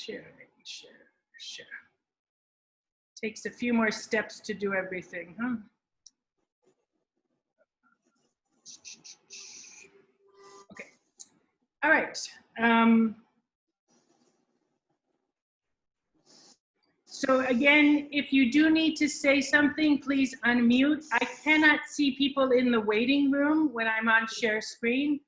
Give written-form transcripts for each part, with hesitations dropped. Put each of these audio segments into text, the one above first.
Share. Takes a few more steps to do everything, huh? Okay. All right. So again, if you do need to say something, please unmute. I cannot see people in the waiting room when I'm on share screen.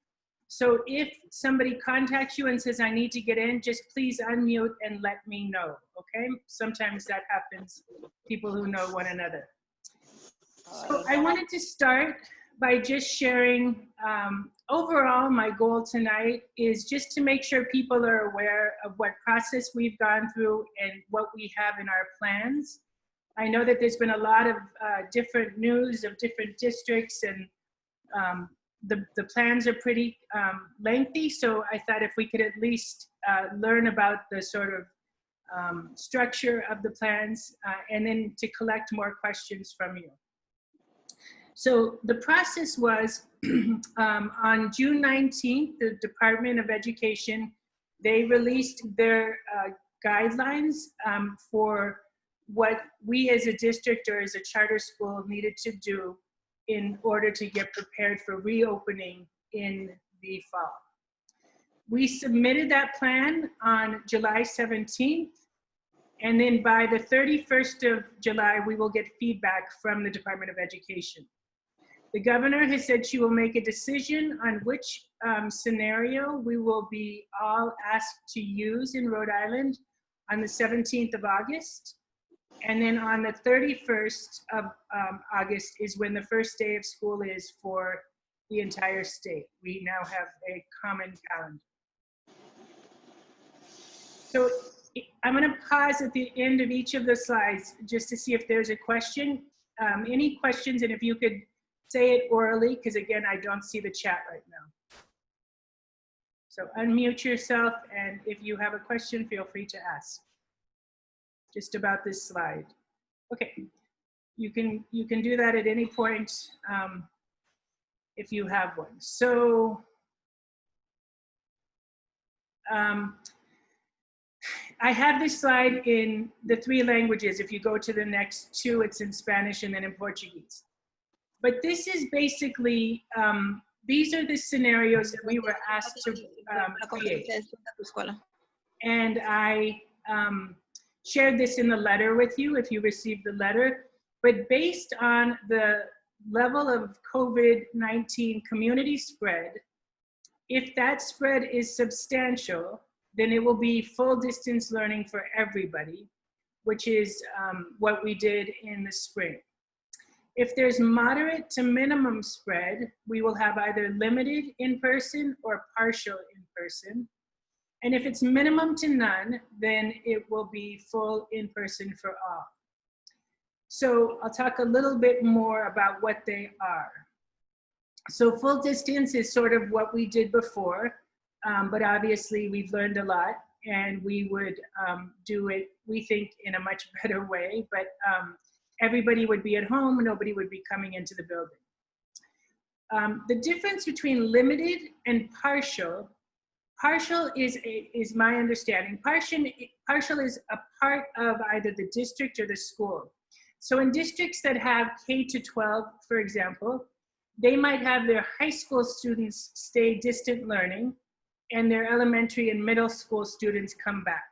So if somebody contacts you and says, I need to get in, just please unmute and let me know, okay? Sometimes that happens, people who know one another. So I wanted to start by just sharing, overall, my goal tonight is just to make sure people are aware of what process we've gone through and what we have in our plans. I know that there's been a lot of different news of different districts, and the plans are pretty lengthy, so I thought if we could at least learn about the sort of structure of the plans and then to collect more questions from you. So the process was on June 19th, the Department of Education, they released their guidelines for what we as a district or as a charter school needed to do in order to get prepared for reopening in the fall. We submitted that plan on July 17th, and then by the 31st of July, we will get feedback from the Department of Education. The governor has said she will make a decision on which scenario we will be all asked to use in Rhode Island on the 17th of August. And then on the 31st of August is when the first day of school is for the entire state. We now have a common calendar. So I'm going to pause at the end of each of the slides just to see if there's a question. Any questions, and if you could say it orally, because again, I don't see the chat right now. So unmute yourself, and if you have a question, feel free to ask. Just about this slide. Okay, you can do that at any point if you have one. So I have this slide in the 3 languages. If you go to the next 2, it's in Spanish and then in Portuguese. But this is basically, these are the scenarios that we were asked to create. And I shared this in the letter with you if you received the letter. But based on the level of COVID-19 community spread, if that spread is substantial, then it will be full distance learning for everybody, which is what we did in the spring. If there's moderate to minimum spread, we will have either limited in-person or partial in-person. And if it's minimum to none, then it will be full in-person for all. So I'll talk a little bit more about what they are. So full distance is sort of what we did before, but obviously we've learned a lot, and we would do it, we think, in a much better way, but everybody would be at home, nobody would be coming into the building. The difference between limited and partial is my understanding. Partial is a part of either the district or the school. So in districts that have K to 12, for example, they might have their high school students stay distant learning and their elementary and middle school students come back.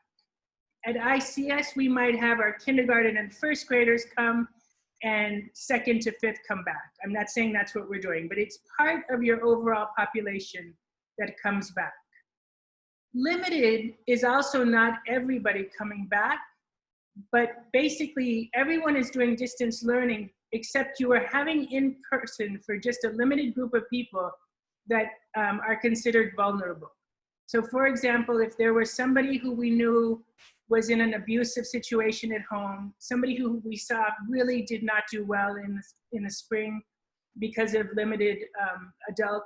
At ICS, we might have our kindergarten and first graders come and second to fifth come back. I'm not saying that's what we're doing, but it's part of your overall population that comes back. Limited is also not everybody coming back, but basically everyone is doing distance learning, except you are having in person for just a limited group of people that are considered vulnerable. So for example, if there was somebody who we knew was in an abusive situation at home, somebody who we saw really did not do well in the spring because of limited adult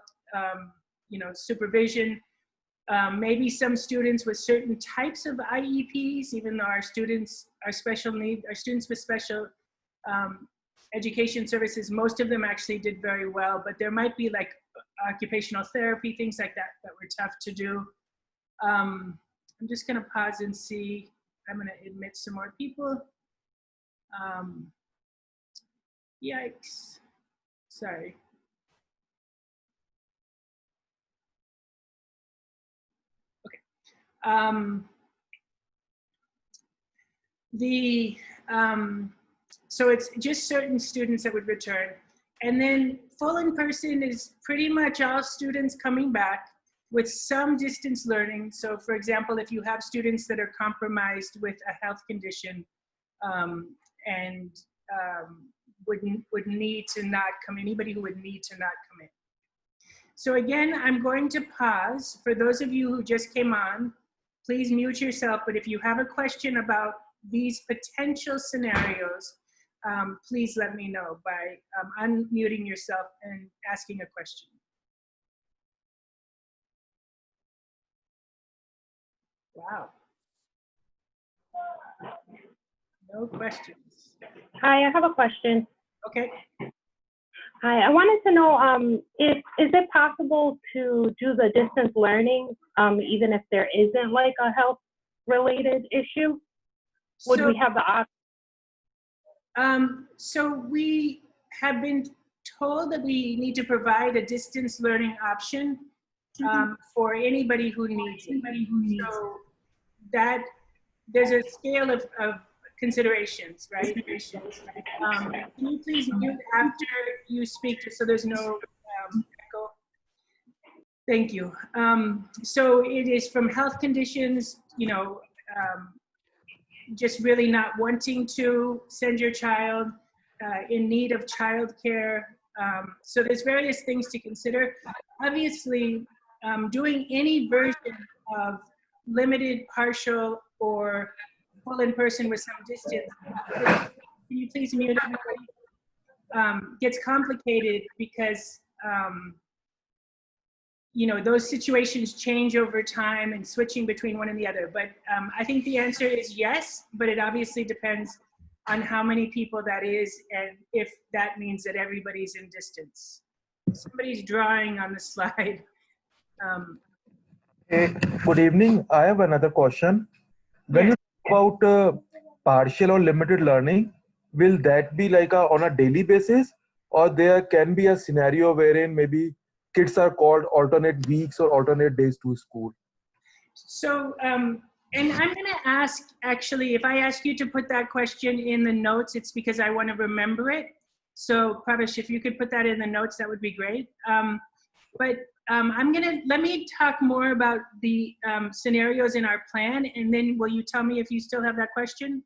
supervision, maybe some students with certain types of IEPs, even though our students with special education services, most of them actually did very well, but there might be like occupational therapy, things like that, that were tough to do. I'm just going to pause and see. I'm going to admit some more people. Yikes. Sorry. Okay. So it's just certain students that would return. And then full in-person is pretty much all students coming back with some distance learning. So for example, if you have students that are compromised with a health condition and would need to not come, anybody who would need to not come in. So again, I'm going to pause. For those of you who just came on, please mute yourself, but if you have a question about these potential scenarios, please let me know by unmuting yourself and asking a question. Wow. No questions. Hi, I have a question. Okay. Hi, I wanted to know, is it possible to do the distance learning even if there isn't like a health-related issue? Would we have the option? So we have been told that we need to provide a distance learning option for anybody who needs it. So that there's a scale of considerations, right? Can you please mute after you speak just so there's no echo? Thank you. So it is from health conditions, you know, just really not wanting to send your child, in need of childcare. So there's various things to consider. Obviously, doing any version of limited, partial, or full in person with some distance, can you please mute everybody? Gets complicated because you know, those situations change over time and switching between one and the other. But I think the answer is yes, but it obviously depends on how many people that is and if that means that everybody's in distance. Somebody's drawing on the slide. Hey, good evening. I have another question. When Yes. you talk about partial or limited learning, will that be like on a daily basis, or there can be a scenario wherein maybe kids are called alternate weeks or alternate days to school? So, and I'm going to ask, actually, if I ask you to put that question in the notes, it's because I want to remember it. So, Pravesh, if you could put that in the notes, that would be great. Let me talk more about the scenarios in our plan, and then will you tell me if you still have that question?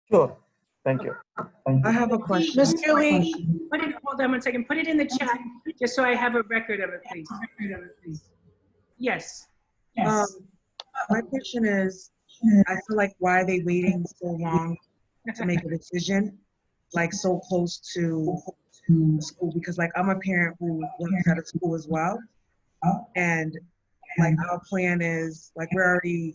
Sure. Thank you. I have a question. Ms. Julie, Hold on 1 second. Put it in the chat, just so I have a record of it, please. Yes. My question is, I feel like why are they waiting so long to make a decision, like so close to school? Because like I'm a parent who works at a school as well, and like our plan is like we're already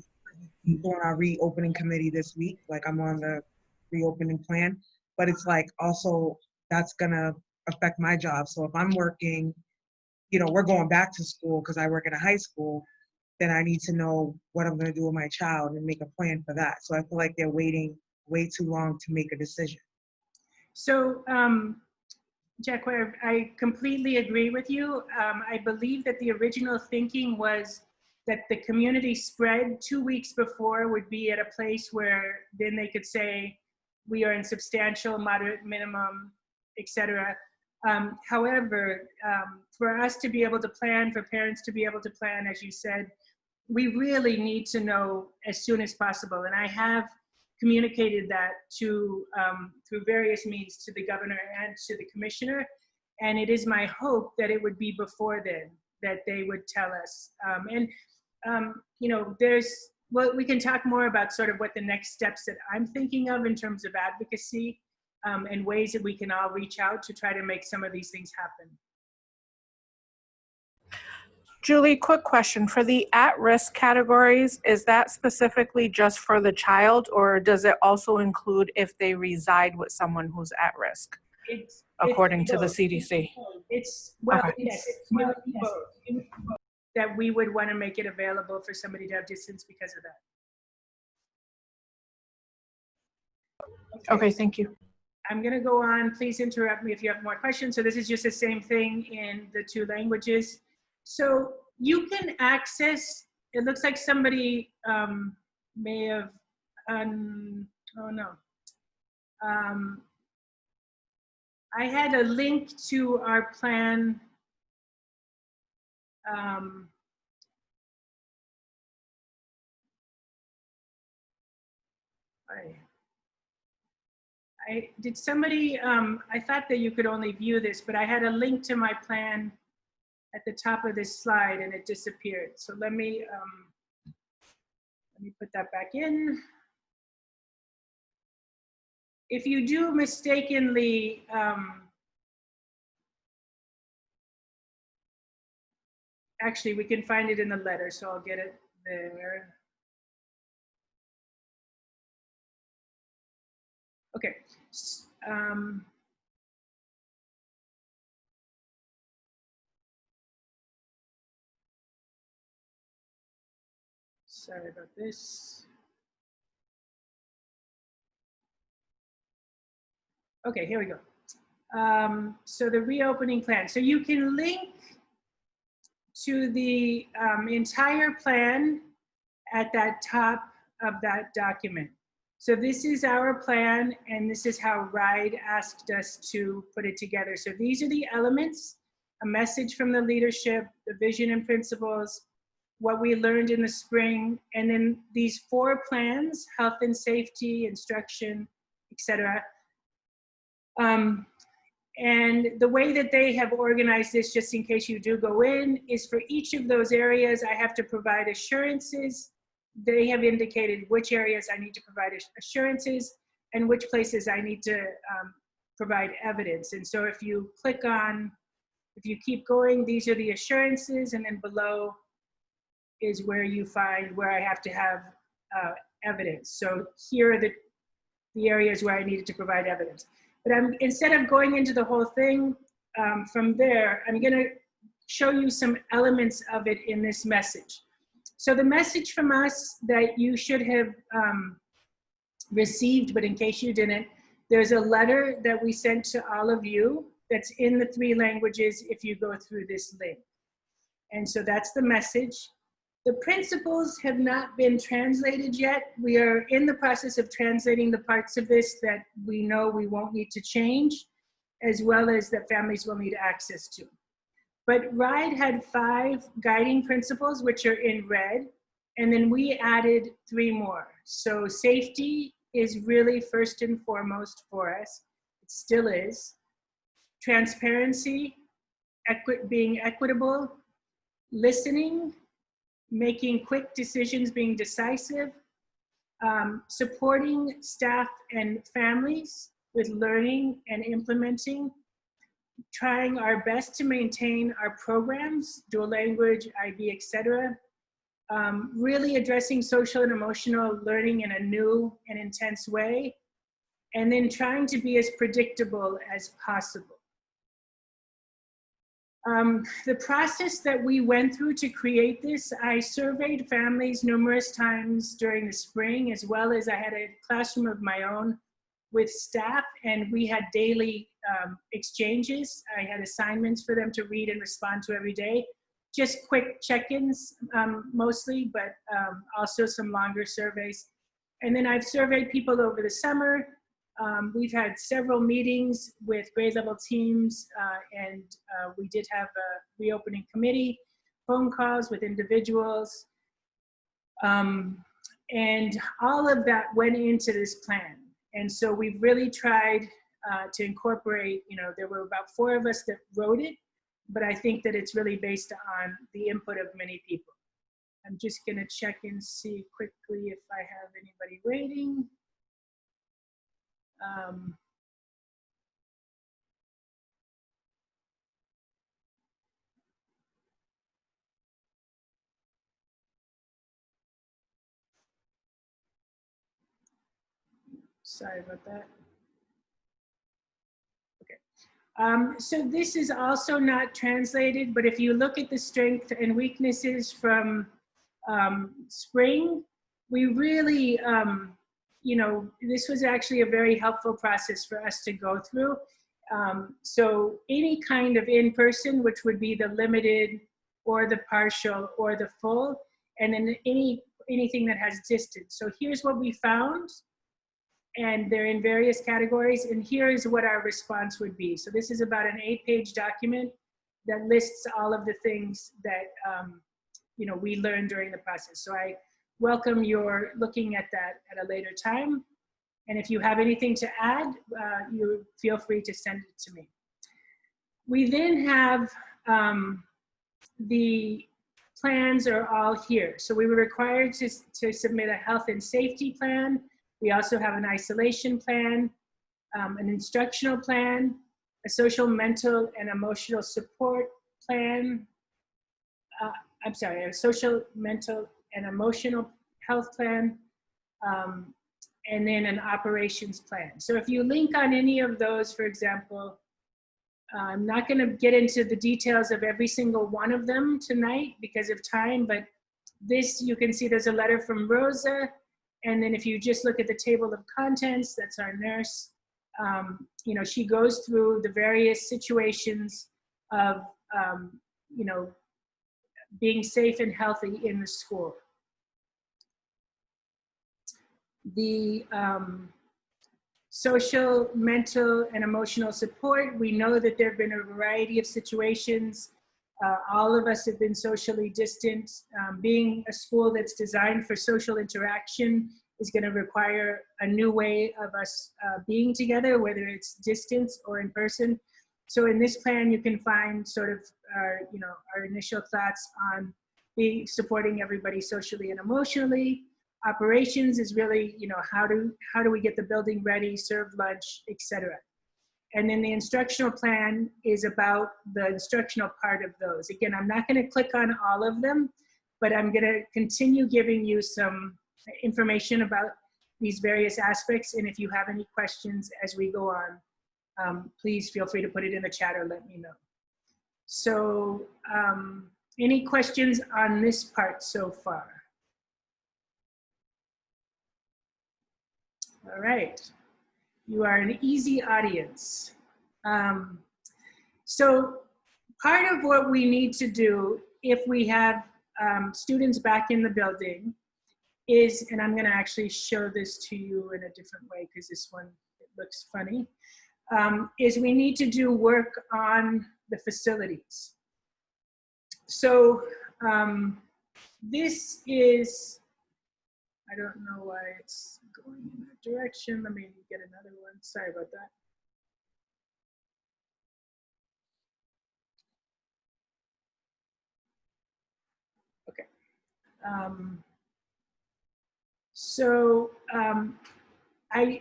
doing our reopening committee this week. Like I'm on the reopening plan, but it's like also that's gonna affect my job. So if I'm working, you know, we're going back to school because I work at a high school, then I need to know what I'm going to do with my child and make a plan for that. So I feel like they're waiting way too long to make a decision. So, Jack, I completely agree with you. I believe that the original thinking was that the community spread 2 weeks before would be at a place where then they could say, we are in substantial, moderate, minimum, etc. However, for us to be able to plan, for parents to be able to plan, as you said, we really need to know as soon as possible. And I have communicated that to through various means to the governor and to the commissioner. And it is my hope that it would be before then that they would tell us. You know, well, we can talk more about sort of what the next steps that I'm thinking of in terms of advocacy and ways that we can all reach out to try to make some of these things happen. Julie, quick question. For the at-risk categories, is that specifically just for the child, or does it also include if they reside with someone who's at risk, according to the CDC? It's, well, Okay. yes, it's both. That we would want to make it available for somebody to have distance because of that. Okay, thank you. I'm going to go on. Please interrupt me if you have more questions. So this is just the same thing in the 2 languages. So you can access, it looks like somebody may have, oh no. I had a link to our plan. Did somebody, I thought that you could only view this, but I had a link to my plan at the top of this slide and it disappeared. So let me put that back in. If you do mistakenly, actually we can find it in the letter, so I'll get it there. Okay. Sorry about this. Okay, here we go. So the reopening plan. So you can link to the entire plan at that top of that document. So this is our plan, and this is how RIDE asked us to put it together. So these are the elements: a message from the leadership, the vision and principles, what we learned in the spring, and then these 4 plans: health and safety, instruction, etc. And the way that they have organized this, just in case you do go in, is for each of those areas, I have to provide assurances. They have indicated which areas I need to provide assurances and which places I need to provide evidence. And so if you click on, if you keep going, these are the assurances, and then below is where you find where I have to have evidence. So here are the areas where I needed to provide evidence. But instead of going into the whole thing from there, I'm going to show you some elements of it in this message. So the message from us that you should have received, but in case you didn't, there's a letter that we sent to all of you that's in the 3 languages if you go through this link. And so that's the message. The principles have not been translated yet. We are in the process of translating the parts of this that we know we won't need to change, as well as that families will need access to. But RIDE had 5 guiding principles, which are in red, and then we added 3 more. So safety is really first and foremost for us. It still is. Transparency, being equitable, listening, making quick decisions, being decisive, supporting staff and families with learning and implementing, trying our best to maintain our programs, dual language, IB, etc. Really addressing social and emotional learning in a new and intense way, and then trying to be as predictable as possible. The process that we went through to create this, I surveyed families numerous times during the spring, as well as I had a classroom of my own with staff, and we had daily exchanges. I had assignments for them to read and respond to every day. Just quick check-ins mostly, but also some longer surveys. And then I've surveyed people over the summer. We've had several meetings with grade level teams, and we did have a reopening committee, phone calls with individuals. And all of that went into this plan. And so we've really tried to incorporate, there were about 4 of us that wrote it, but I think that it's really based on the input of many people. I'm just gonna check and see quickly if I have anybody waiting. Sorry about that. Okay. So this is also not translated, but if you look at the strengths and weaknesses from spring, we really, this was actually a very helpful process for us to go through. So any kind of in-person, which would be the limited or the partial or the full, and then anything that has distance. So here's what we found, and they're in various categories, and here is what our response would be. So this is about an 8-page document that lists all of the things that we learned during the process. So I welcome your looking at that at a later time. And if you have anything to add, you feel free to send it to me. We then have the plans are all here. So we were required to submit a health and safety plan. We also have an isolation plan, an instructional plan, a social, mental, and emotional support plan. A social, mental, and emotional health plan, and then an operations plan. So if you link on any of those, for example, I'm not going to get into the details of every single one of them tonight because of time, but this, you can see there's a letter from Rosa. And then if you just look at the table of contents, that's our nurse. She goes through the various situations of, being safe and healthy in the school. The social, mental, and emotional support. We know that there have been a variety of situations. All of us have been socially distant. Being a school that's designed for social interaction is going to require a new way of us being together, whether it's distance or in person. So in this plan, you can find sort of our initial thoughts on supporting everybody socially and emotionally. Operations is really, how do we get the building ready, serve lunch, etc. And then the instructional plan is about the instructional part of those. Again, I'm not going to click on all of them, but I'm going to continue giving you some information about these various aspects. And if you have any questions as we go on, please feel free to put it in the chat or let me know. So any questions on this part so far? All right, you are an easy audience. So part of what we need to do if we have students back in the building is, and I'm gonna actually show this to you in a different way because this one it looks funny, is we need to do work on the facilities. So this is, I don't know why it's going in that direction. Let me get another one. Sorry about that. Okay.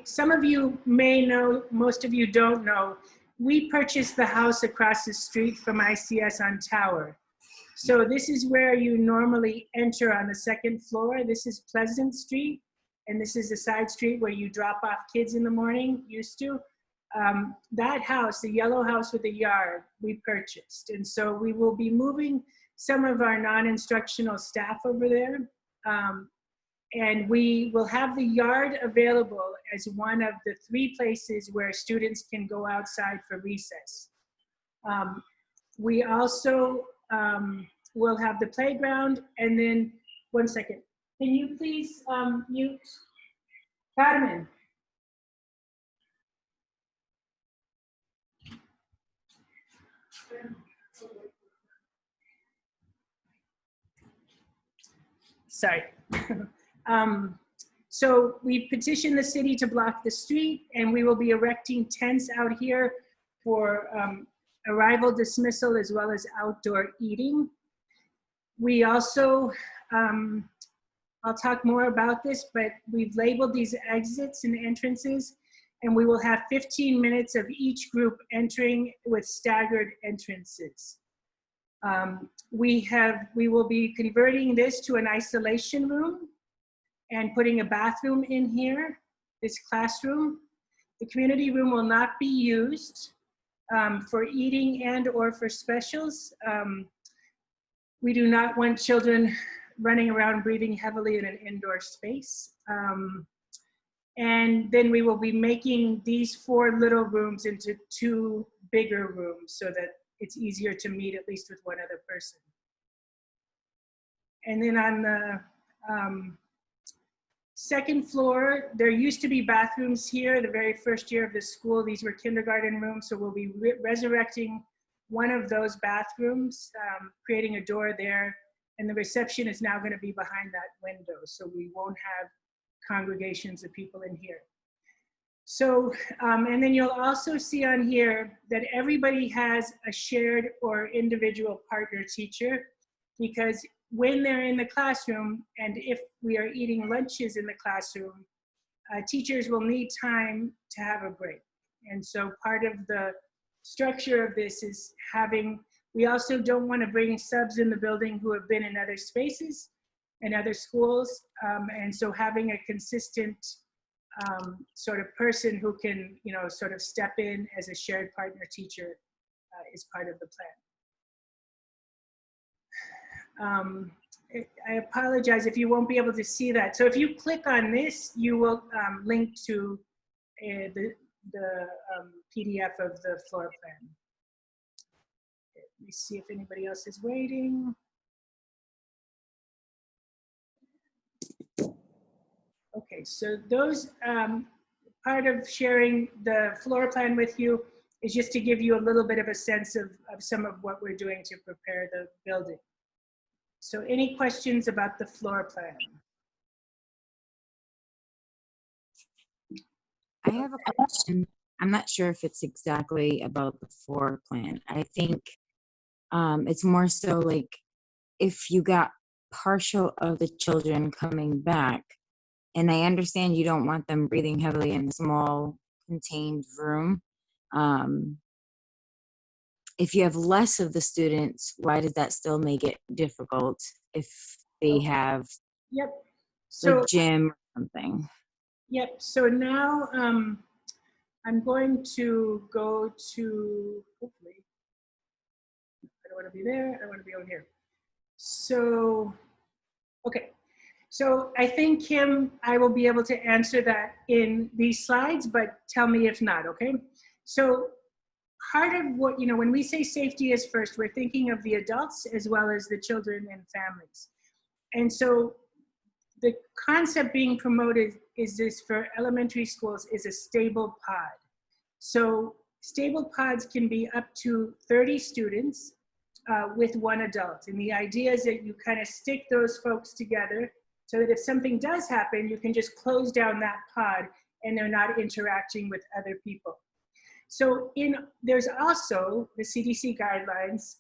Some of you may know, most of you don't know, we purchased the house across the street from ICS on Tower. So this is where you normally enter on the second floor. This is Pleasant Street, and this is the side street where you drop off kids in the morning, used to. That house, the yellow house with the yard, we purchased. And so we will be moving some of our non-instructional staff over there. And we will have the yard available as one of the 3 places where students can go outside for recess. We also will have the playground, and then, one second. Can you please mute Carmen? Sorry. So we petitioned the city to block the street, and we will be erecting tents out here for arrival dismissal as well as outdoor eating. We also, I'll talk more about this, but we've labeled these exits and entrances, and we will have 15 minutes of each group entering with staggered entrances. We will be converting this to an isolation room and putting a bathroom in here, this classroom. The community room will not be used. for eating and or for specials. We do not want children running around breathing heavily in an indoor space. And then we will be making these 4 little rooms into 2 bigger rooms so that it's easier to meet at least with one other person. And then on the second floor, there used to be bathrooms here the very first year of the school. These were kindergarten rooms, so we'll be resurrecting one of those bathrooms, creating a door there, and the reception is now going to be behind that window, so we won't have congregations of people in here. So, and then you'll also see on here that everybody has a shared or individual partner teacher, because when they're in the classroom, and if we are eating lunches in the classroom, teachers will need time to have a break. And so part of the structure of this is having, we also don't want to bring subs in the building who have been in other spaces and other schools. And so having a consistent sort of person who can, you know, sort of step in as a shared partner teacher is part of the plan. I apologize if you won't be able to see that. So if you click on this, you will link to the PDF of the floor plan. Let me see if anybody else is waiting. Okay, so those, part of sharing the floor plan with you is just to give you a little bit of a sense of some of what we're doing to prepare the building. So any questions about the floor plan? I have a question. I'm not sure if it's exactly about the floor plan. I think it's more so like if you got partial of the children coming back, and I understand you don't want them breathing heavily in a small contained room. If you have less of the students, why does that still make it difficult if they have Yep. So, like gym or something? Yep. So now I'm going to go to, hopefully, I don't want to be there. I want to be over here. So, okay. So I think, Kim, I will be able to answer that in these slides, but tell me if not, okay? So part of what, you know, when we say safety is first, we're thinking of the adults as well as the children and families. And so the concept being promoted is this for elementary schools is a stable pod. So stable pods can be up to 30 students with one adult. And the idea is that you kind of stick those folks together so that if something does happen, you can just close down that pod and they're not interacting with other people. So there's also the CDC guidelines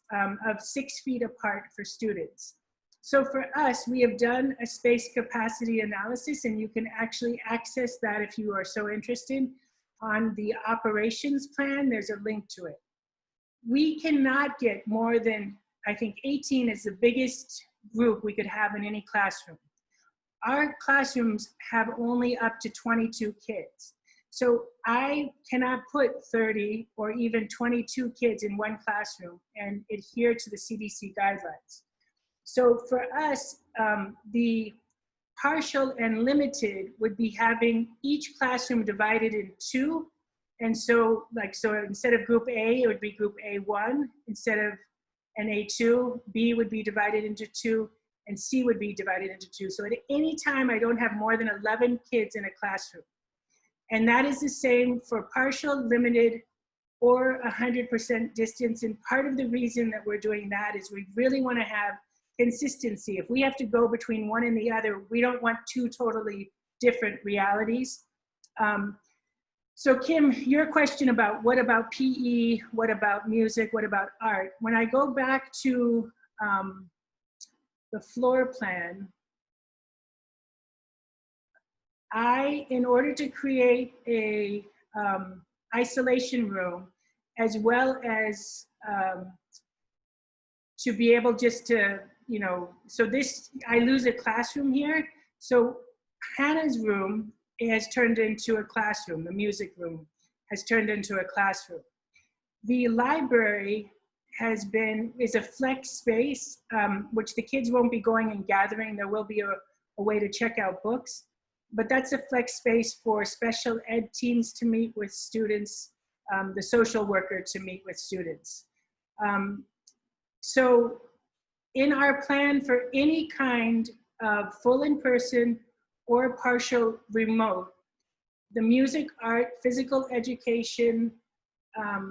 of 6 feet apart for students. So for us, we have done a space capacity analysis, and you can actually access that if you are so interested on the operations plan. There's a link to it. We cannot get more than, I think 18 is the biggest group we could have in any classroom. Our classrooms have only up to 22 kids. So I cannot put 30 or even 22 kids in one classroom and adhere to the CDC guidelines. So for us, the partial and limited would be having each classroom divided in 2. And so instead of group A, it would be group A1. Instead of an A2, B would be divided into 2, and C would be divided into 2. So at any time, I don't have more than 11 kids in a classroom. And that is the same for partial, limited, or 100% distance. And part of the reason that we're doing that is we really want to have consistency. If we have to go between one and the other, we don't want 2 totally different realities. So Kim, your question about what about PE, what about music, what about art? When I go back to the floor plan, in order to create a isolation room, as well as to be able just to, you know, so this, I lose a classroom here. So Hannah's room has turned into a classroom. The music room has turned into a classroom. The library is a flex space, which the kids won't be going and gathering. There will be a way to check out books, but that's a flex space for special ed teams to meet with students, the social worker to meet with students. So in our plan for any kind of full in-person or partial remote, the music, art, physical education,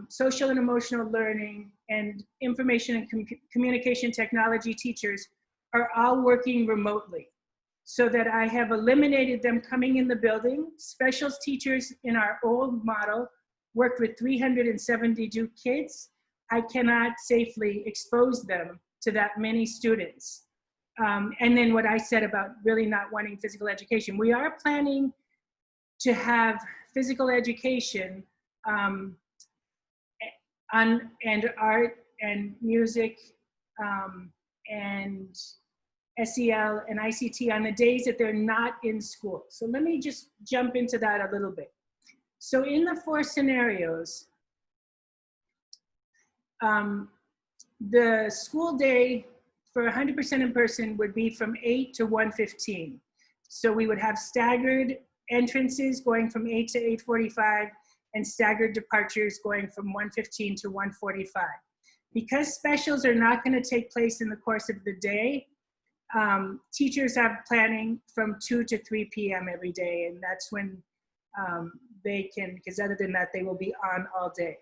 social and emotional learning, and information and communication technology teachers are all working remotely, so that I have eliminated them coming in the building. Specials teachers in our old model worked with 372 kids. I cannot safely expose them to that many students. And then what I said about really not wanting physical education. We are planning to have physical education and art and music and SEL and ICT on the days that they're not in school. So let me just jump into that a little bit. So in the 4 scenarios, the school day for 100% in person would be from 8 to 1:15. So we would have staggered entrances going from 8 to 8:45 and staggered departures going from 1:15 to 1:45. Because specials are not going to take place in the course of the day, teachers have planning from 2 to 3 p.m. every day, and that's when they can, because other than that, they will be on all day.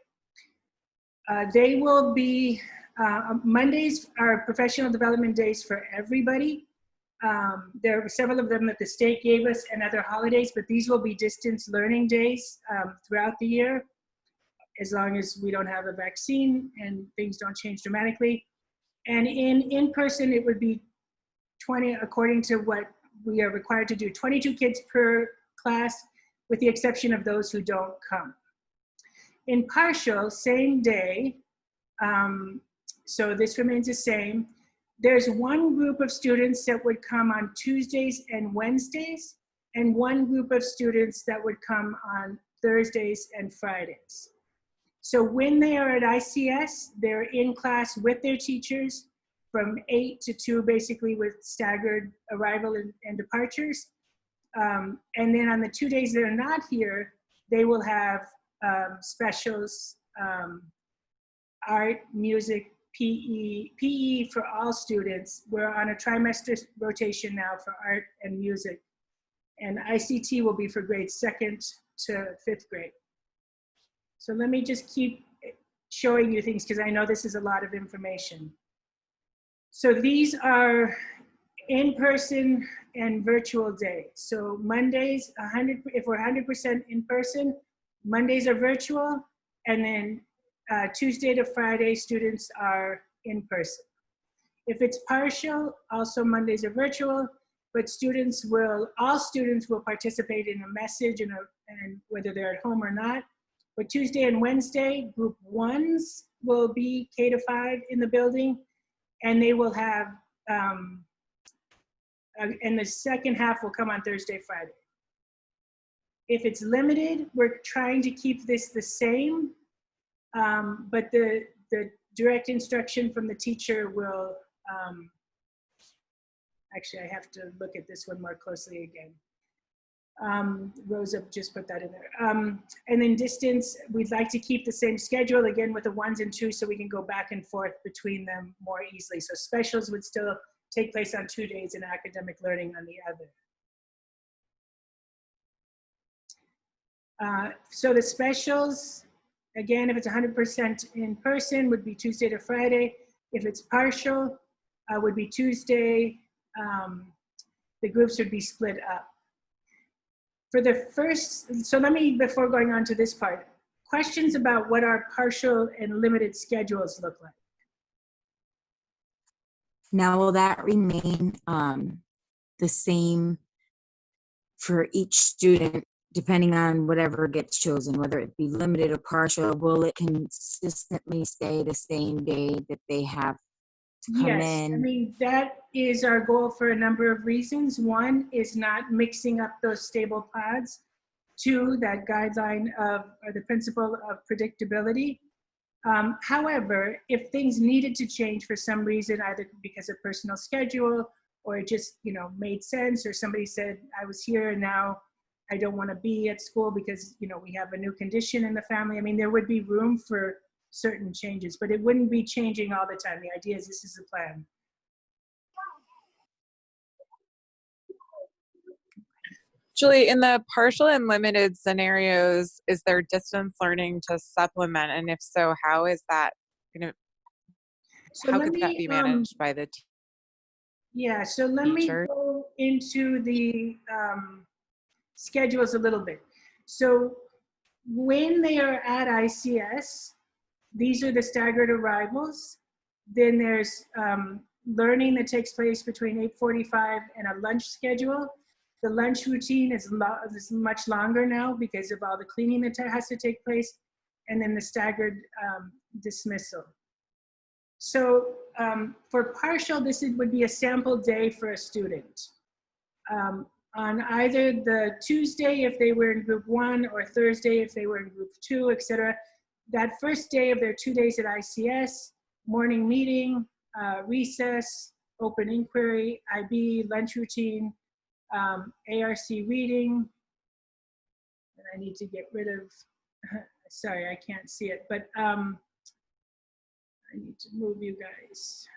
They will be, Mondays are professional development days for everybody. There are several of them that the state gave us and other holidays, but these will be distance learning days throughout the year, as long as we don't have a vaccine and things don't change dramatically. And in person, it would be 20, according to what we are required to do, 22 kids per class, with the exception of those who don't come. In partial, same day, so this remains the same. There's one group of students that would come on Tuesdays and Wednesdays, and one group of students that would come on Thursdays and Fridays. So when they are at ICS, they're in class with their teachers from 8 to 2, basically with staggered arrival and departures. And then on the 2 days they're not here, they will have specials, art, music, PE for all students. We're on a trimester rotation now for art and music. And ICT will be for grades 2nd to 5th grade. So let me just keep showing you things, because I know this is a lot of information. So these are in-person and virtual days. So Mondays, if we're 100% in person, Mondays are virtual, and then Tuesday to Friday, students are in person. If it's partial, also Mondays are virtual, but all students will participate in a message and whether they're at home or not. But Tuesday and Wednesday, group 1s will be K to 5 in the building, and they will have, and the second half will come on Thursday, Friday. If it's limited, we're trying to keep this the same, but the direct instruction from the teacher will, actually I have to look at this one more closely again. Rosa just put that in there. And then distance, we'd like to keep the same schedule, again with the 1s and 2s, so we can go back and forth between them more easily. So specials would still take place on 2 days and academic learning on the other. So the specials, again, if it's 100% in person, would be Tuesday to Friday. If it's partial, would be Tuesday. The groups would be split up. For the first, so let me, before going on to this part, questions about what our partial and limited schedules look like. Now, will that remain the same for each student, depending on whatever gets chosen, whether it be limited or partial? Will it consistently stay the same day that they have to come in? Yes, I mean, that is our goal for a number of reasons. One is not mixing up those stable pods. 2, that guideline of, or the principle of predictability. However, if things needed to change for some reason, either because of personal schedule or it just, you know, made sense, or somebody said, I was here and now I don't want to be at school because, you know, we have a new condition in the family. I mean, there would be room for certain changes, but it wouldn't be changing all the time. The idea is this is the plan. Julie, in the partial and limited scenarios, is there distance learning to supplement? And if so, how is that going to, So how let could that me, be managed by the yeah, so let me teacher? go into the schedules a little bit. So when they are at ICS, these are the staggered arrivals. Then there's learning that takes place between 8:45 and a lunch schedule. The lunch routine is much longer now because of all the cleaning that has to take place, and then the staggered dismissal. So for partial, this would be a sample day for a student. On either the Tuesday if they were in group 1 or Thursday if they were in group 2, etc. That first day of their 2 days at ICS, morning meeting, recess, open inquiry, IB, lunch routine, ARC reading, and I need to get rid of, sorry, I can't see it, but I need to move you guys.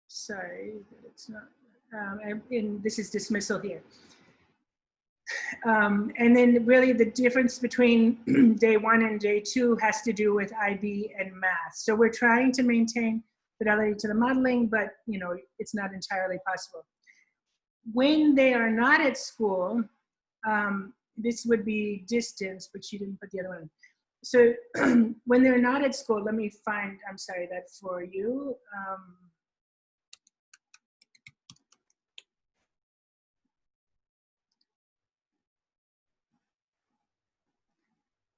Sorry that it's not, and this is dismissal here. And then really the difference between day 1 and day 2 has to do with IB and math. So we're trying to maintain fidelity to the modeling, but you know, it's not entirely possible. When they are not at school, this would be distance, but she didn't put the other one. So when they're not at school, let me find, I'm sorry, that for you.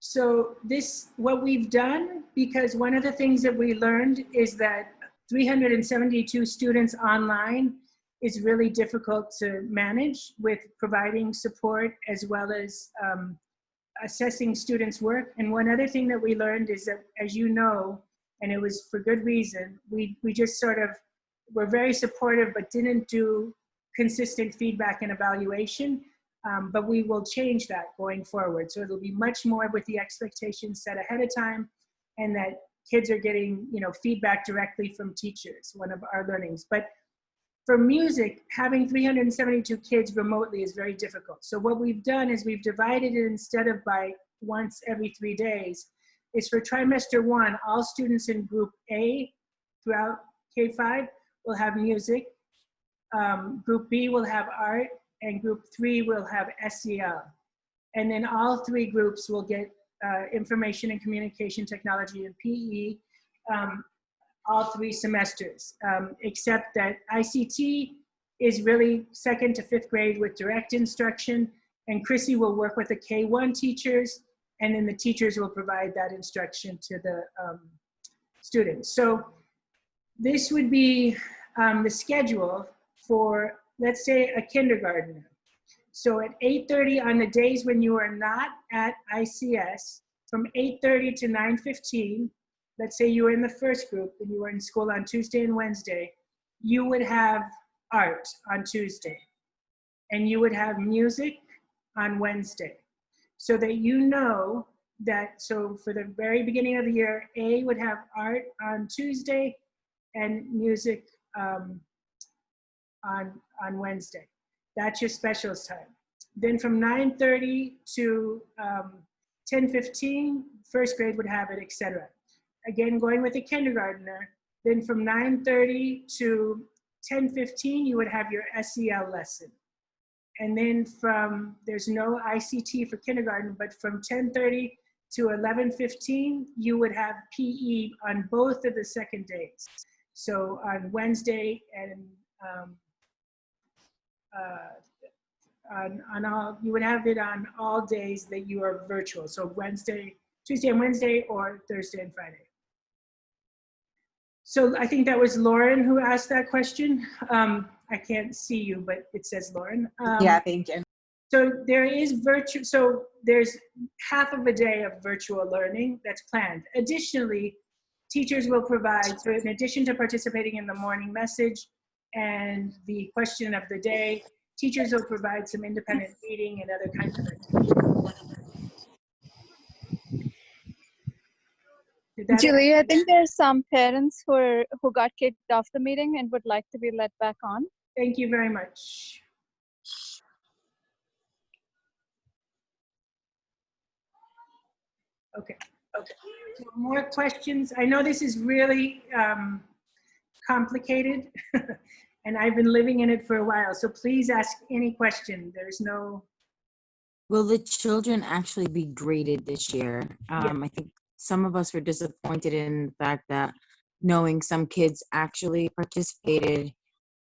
So this, what we've done, because one of the things that we learned is that 372 students online is really difficult to manage with providing support as well as assessing students' work. And one other thing that we learned is that, as you know, and it was for good reason, we just sort of were very supportive but didn't do consistent feedback and evaluation. But we will change that going forward. So it'll be much more with the expectations set ahead of time, and that kids are getting, you know, feedback directly from teachers, one of our learnings. But for music, having 372 kids remotely is very difficult. So what we've done is we've divided it, instead of by once every 3 days, is for trimester 1, all students in group A throughout K-5 will have music. Group B will have art, and group 3 will have SEL. And then all 3 groups will get information and communication technology and PE all 3 semesters, except that ICT is really 2nd to 5th grade with direct instruction, and Chrissy will work with the K1 teachers, and then the teachers will provide that instruction to the students. So this would be the schedule for, let's say, a kindergartner. So at 8:30 on the days when you are not at ICS, from 8:30 to 9:15, let's say you were in the first group and you were in school on Tuesday and Wednesday, you would have art on Tuesday, and you would have music on Wednesday. So that you know that, so for the very beginning of the year, A would have art on Tuesday and music on Wednesday. That's your specials time. Then from 9:30 to 10:15, first grade would have it, etc. Again, going with a kindergartner, then from 9:30 to 10:15, you would have your SEL lesson. And then from, there's no ICT for kindergarten, but from 10:30 to 11:15, you would have PE on both of the second days. So on Wednesday and on all, you would have it on all days that you are virtual. So Wednesday, Tuesday and Wednesday, or Thursday and Friday. So I think that was Lauren who asked that question. I can't see you, but it says Lauren. Yeah, thank you. So there is virtual, so there's half of a day of virtual learning that's planned. Additionally, teachers will provide, so in addition to participating in the morning message and the question of the day, teachers will provide some independent reading and other kinds of activities. Did that Julie, I think there's some parents who got kicked off the meeting and would like to be let back on. Thank you very much. Okay. So more questions? I know this is really complicated and I've been living in it for a while. So please ask any question. There's no. Will the children actually be graded this year? Yeah. I think some of us were disappointed in the fact that knowing some kids actually participated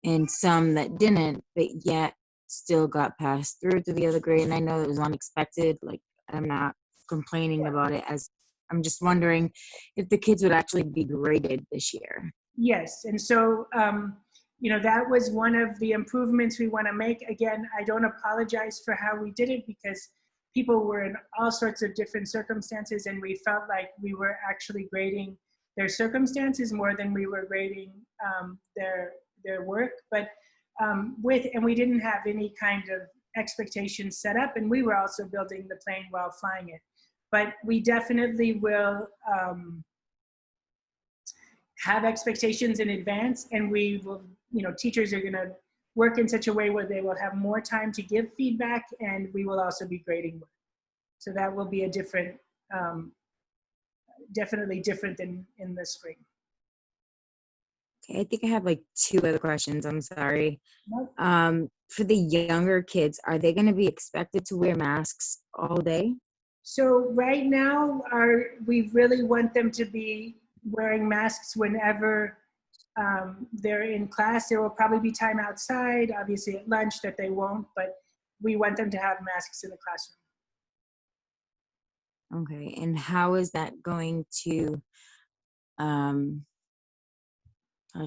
and some that didn't, but yet still got passed through to the other grade. And I know it was unexpected. Like, I'm not complaining about it, as I'm just wondering if the kids would actually be graded this year. Yes, and so, you know, that was one of the improvements we want to make. Again, I don't apologize for how we did it because people were in all sorts of different circumstances and we felt like we were actually grading their circumstances more than we were grading their work. But and we didn't have any kind of expectations set up, and we were also building the plane while flying it. But we definitely will have expectations in advance, and we will, you know, teachers are going to work in such a way where they will have more time to give feedback, and we will also be grading work. So that will be a different, definitely different than in the spring. Okay, I think I have like 2 other questions. I'm sorry. Nope. For the younger kids, are they going to be expected to wear masks all day? So right now, we really want them to be wearing masks whenever they're in class. There will probably be time outside, obviously at lunch that they won't, but we want them to have masks in the classroom. Okay, and how is that going to, how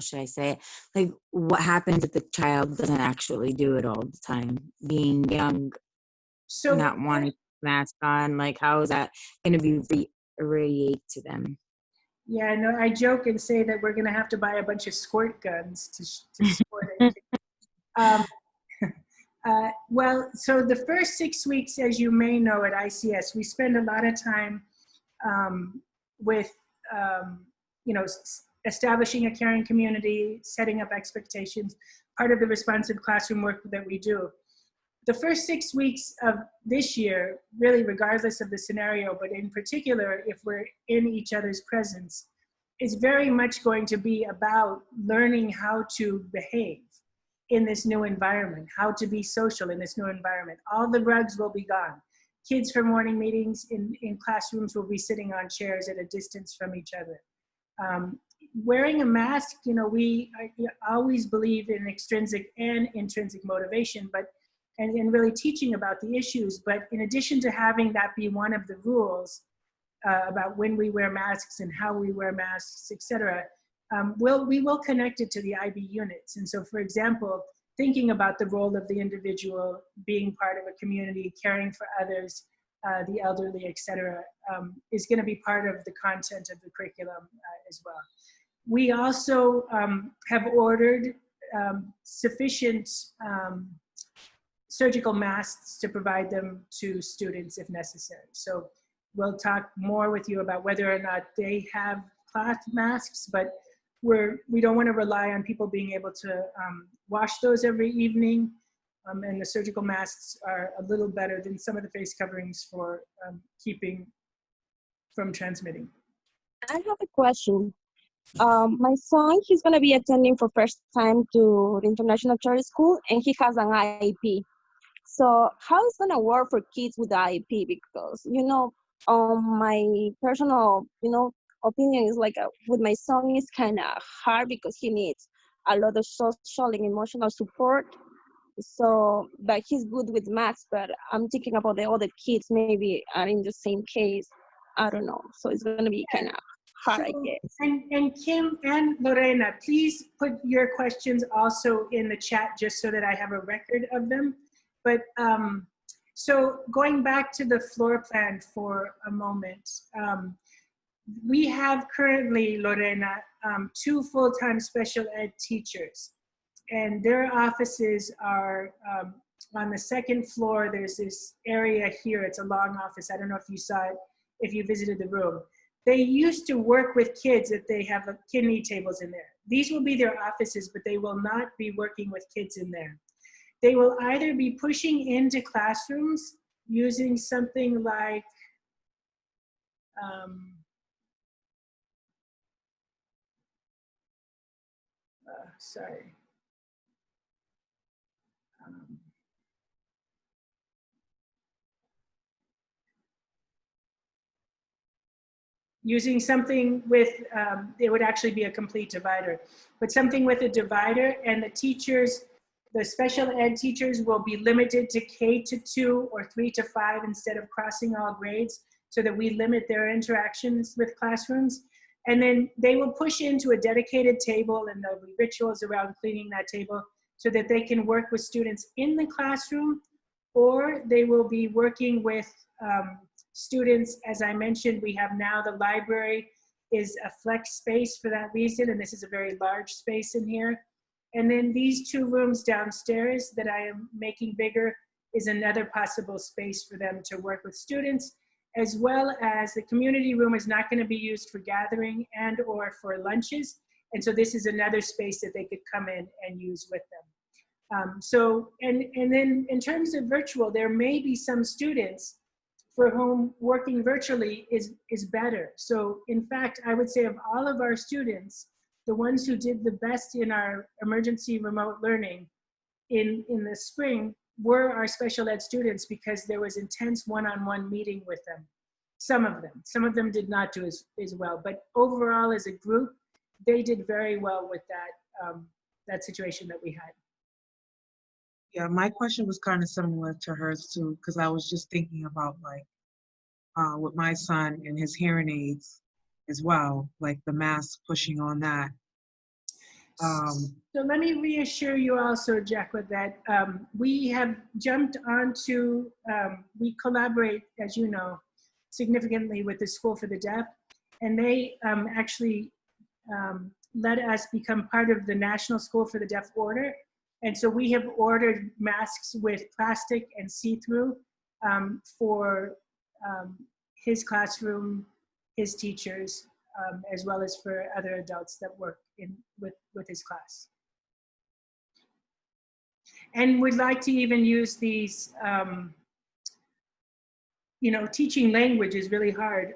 should I say it? Like, what happens if the child doesn't actually do it all the time? Being young, So not wanting mask on, like, how is that going to be irradiated to them? yeah, no, I joke and say that we're going to have to buy a bunch of squirt guns to squirt it. Well, so the first 6 weeks, as you may know, at ICS, we spend a lot of time with, you know, establishing a caring community, setting up expectations, part of the responsive classroom work that we do. The first 6 weeks of this year, really regardless of the scenario, but in particular, if we're in each other's presence, is very much going to be about learning how to behave in this new environment, how to be social in this new environment. All the rugs will be gone. Kids for morning meetings in classrooms will be sitting on chairs at a distance from each other. Wearing a mask, you know, I always believe in extrinsic and intrinsic motivation, but and really teaching about the issues. But in addition to having that be one of the rules about when we wear masks and how we wear masks, et cetera, we will connect it to the IB units. And so, for example, thinking about the role of the individual, being part of a community, caring for others, the elderly, et cetera, is going to be part of the content of the curriculum as well. We also have ordered sufficient surgical masks to provide them to students if necessary. So we'll talk more with you about whether or not they have cloth masks, but we don't want to rely on people being able to wash those every evening. And the surgical masks are a little better than some of the face coverings for keeping from transmitting. I have a question. My son, he's going to be attending for first time to the International Charter School, and he has an IEP. So how is going to work for kids with the IEP? Because, you know, my personal, you know, opinion is like with my son is kind of hard because he needs a lot of social and emotional support. So, but he's good with maths, but I'm thinking about the other kids maybe are in the same case. I don't know. So it's going to be kind of hard, I So, guess. and Kim and Lorena, please put your questions also in the chat just so that I have a record of them. But so going back to the floor plan for a moment, we have currently, Lorena, 2 full-time special ed teachers, and their offices are on the 2nd floor. There's this area here. It's a long office. I don't know if you saw it, if you visited the room. They used to work with kids that they have kidney tables in there. These will be their offices, but they will not be working with kids in there. They will either be pushing into classrooms using something like, sorry. Using something with, it would actually be a complete divider, but something with a divider, and the teachers, the special ed teachers will be limited to K-2 or 3-5 instead of crossing all grades, so that we limit their interactions with classrooms. And then they will push into a dedicated table, and there'll be rituals around cleaning that table so that they can work with students in the classroom, or they will be working with students. As I mentioned, we have now the library is a flex space for that reason, and this is a very large space in here. And then these 2 rooms downstairs that I am making bigger is another possible space for them to work with students, as well as the community room is not going to be used for gathering and or for lunches. And so this is another space that they could come in and use with them. And then in terms of virtual, there may be some students for whom working virtually is better. So in fact, I would say of all of our students, the ones who did the best in our emergency remote learning in the spring were our special ed students, because there was intense one-on-one meeting with them. Some of them did not do as well, but overall as a group, they did very well with that, that situation that we had. Yeah, my question was kind of similar to hers too, because I was just thinking about like with my son and his hearing aids as well, like the mask pushing on that. So let me reassure you also, Jack, with that. We have jumped onto, we collaborate, as you know, significantly with the School for the Deaf, and they actually let us become part of the National School for the Deaf order. And so we have ordered masks with plastic and see-through for his classroom, his teachers, as well as for other adults that work with his class. And we'd like to even use these, you know, teaching language is really hard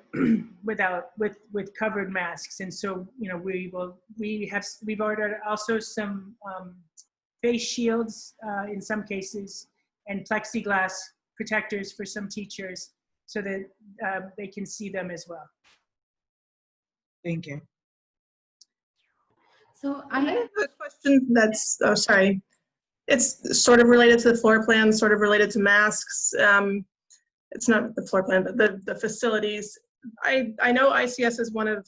with covered masks. And so, you know, we've ordered also some face shields in some cases, and plexiglass protectors for some teachers so that they can see them as well. Thank you. So I have a question that's, oh, sorry. It's sort of related to the floor plan, sort of related to masks. It's not the floor plan, but the facilities. I know ICS is one of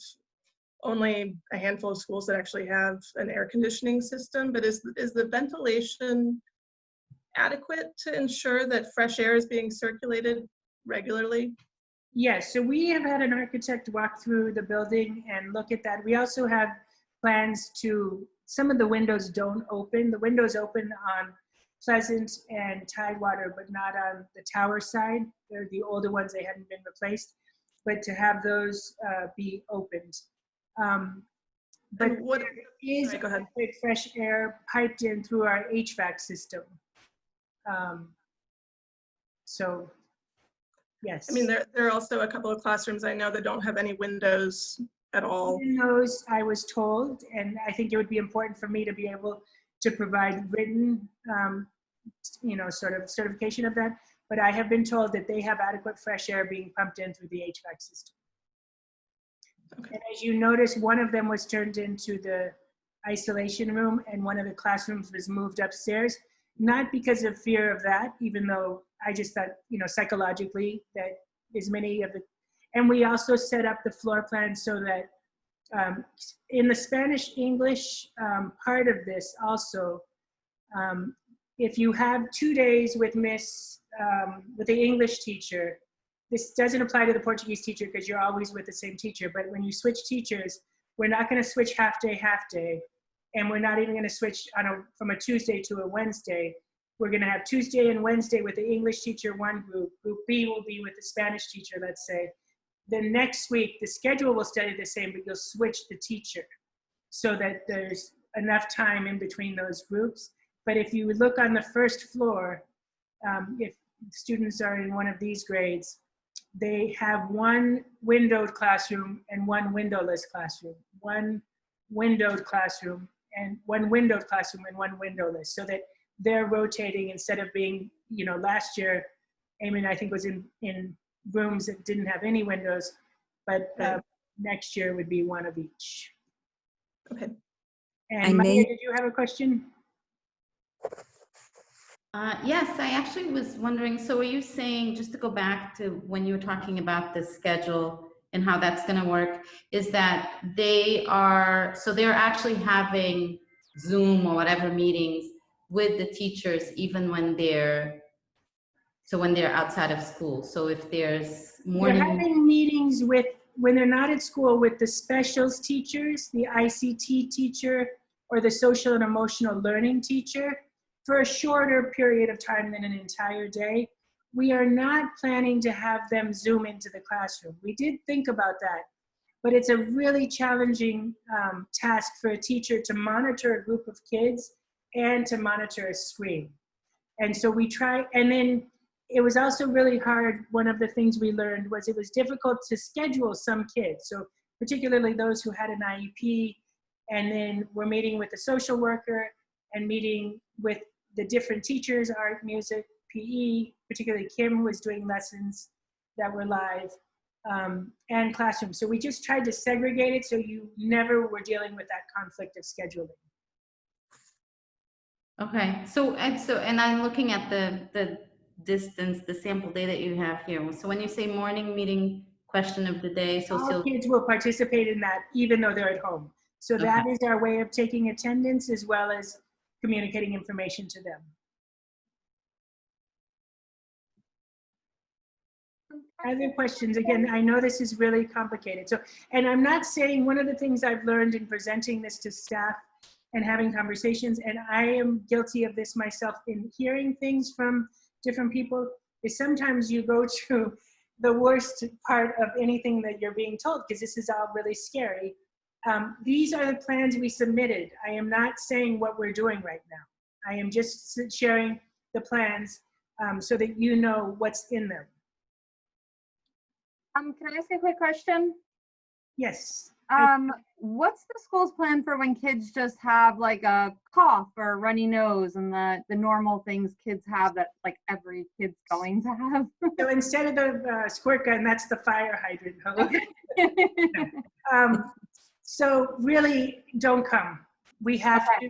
only a handful of schools that actually have an air conditioning system, but is the ventilation adequate to ensure that fresh air is being circulated regularly? Yes, so we have had an architect walk through the building and look at that. We also have plans to, some of the windows don't open. The windows open on Pleasant and Tidewater, but not on the tower side. They're the older ones, they hadn't been replaced, but to have those be opened. But what, there is go ahead. fresh air piped in through our HVAC system. So, yes. I mean, there are also a couple of classrooms I know that don't have any windows at all. In those, I was told, and I think it would be important for me to be able to provide written, you know, sort of certification of that. But I have been told that they have adequate fresh air being pumped in through the HVAC system. Okay. And as you notice, one of them was turned into the isolation room, and one of the classrooms was moved upstairs. Not because of fear of that, even though I just thought, you know, psychologically that as many of the, and we also set up the floor plan so that In the Spanish English part of this also, if you have 2 days with with the English teacher, this doesn't apply to the Portuguese teacher because you're always with the same teacher, but when you switch teachers, we're not going to switch half day, and we're not even going to switch from a Tuesday to a Wednesday. We're going to have Tuesday and Wednesday with the English teacher, one group. Group B will be with the Spanish teacher, let's say. Then next week, the schedule will stay the same, but you'll switch the teacher so that there's enough time in between those groups. But if you look on the first floor, if students are in one of these grades, they have one windowed classroom and one windowless classroom, one windowed classroom and one windowed classroom and one windowless, so that they're rotating instead of being, last year, Eamon, I think, was in rooms that didn't have any windows, but next year would be one of each. Okay. And Maya, did you have a question? Yes, I actually was wondering, so are you saying, just to go back to when you were talking about the schedule and how that's going to work, is that they're actually having Zoom or whatever meetings with the teachers even when they're outside of school? So if there's morning... They're having meetings when they're not at school, with the specials teachers, the ICT teacher, or the social and emotional learning teacher, for a shorter period of time than an entire day. We are not planning to have them Zoom into the classroom. We did think about that, but it's a really challenging task for a teacher to monitor a group of kids and to monitor a screen. And so we try, and then it was also really hard. One of the things we learned was it was difficult to schedule some kids. So particularly those who had an IEP, and then we're meeting with the social worker and meeting with the different teachers, art, music, PE, particularly Kim, who was doing lessons that were live, and classroom. So we just tried to segregate it so you never were dealing with that conflict of scheduling. Okay, so I'm looking at the distance, the sample day that you have here. So when you say morning meeting, question of the day, all kids will participate in that even though they're at home. So that is our way of taking attendance as well as communicating information to them. Other questions? Again, I know this is really complicated. So, and I'm not saying, one of the things I've learned in presenting this to staff and having conversations, and I am guilty of this myself in hearing things from different people, is sometimes you go through the worst part of anything that you're being told, because this is all really scary. These are the plans we submitted. I am not saying what we're doing right now. I am just sharing the plans so that you know what's in them. Can I ask a quick question? Yes. What's the school's plan for when kids just have like a cough or a runny nose and the normal things kids have that like every kid's going to have? So instead of the squirt gun, that's the fire hydrant. So really, don't come. We have to,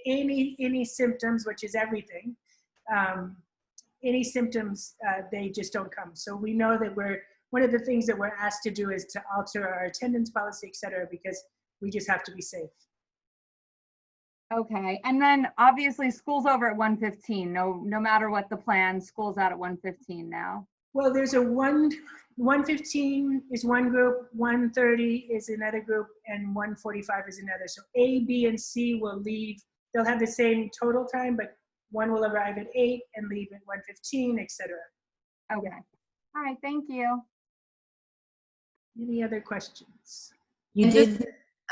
any symptoms, which is everything, any symptoms, they just don't come. So we know that one of the things that we're asked to do is to alter our attendance policy, et cetera, because we just have to be safe. Okay, and then obviously school's over at 1:15. No matter what the plan, school's out at 1:15 now. Well, there's a 1:15 is one group, 1:30 is another group, and 1:45 is another. So A, B, and C will leave. They'll have the same total time, but one will arrive at 8 and leave at 1:15, et cetera. Okay. All right, thank you. Any other questions? And just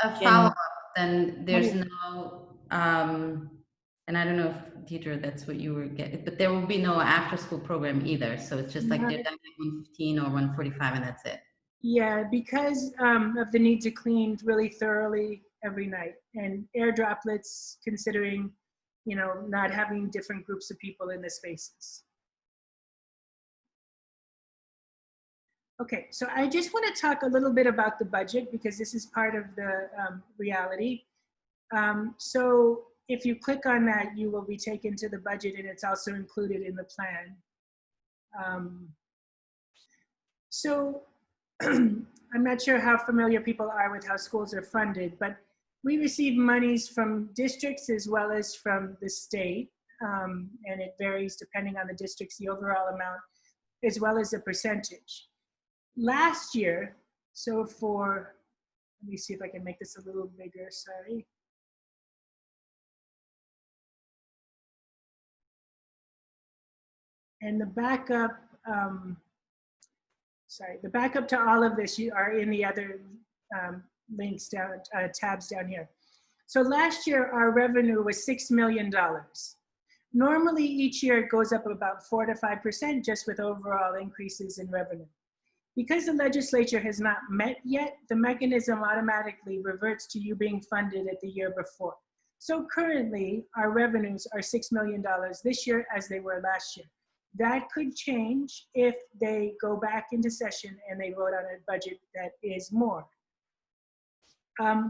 a follow-up, then there's no, and I don't know if Deidre, that's what you were getting, but there will be no after-school program either. So it's just like they're done at 1:15 or 1:45 and that's it. Yeah, because of the need to clean really thoroughly every night, and air droplets, considering, not having different groups of people in the spaces. Okay, so I just want to talk a little bit about the budget because this is part of the reality. So if you click on that, you will be taken to the budget, and it's also included in the plan. So I'm not sure how familiar people are with how schools are funded, but we receive monies from districts as well as from the state, and it varies depending on the districts, the overall amount, as well as the percentage. Last year, so for, let me see if I can make this a little bigger, sorry. And the backup, the backup to all of this, you are in the other links down, tabs down here. So last year, our revenue was $6 million. Normally, each year it goes up about 4 to 5% just with overall increases in revenue. Because the legislature has not met yet, the mechanism automatically reverts to you being funded at the year before. So currently, our revenues are $6 million this year as they were last year. That could change if they go back into session and they vote on a budget that is more.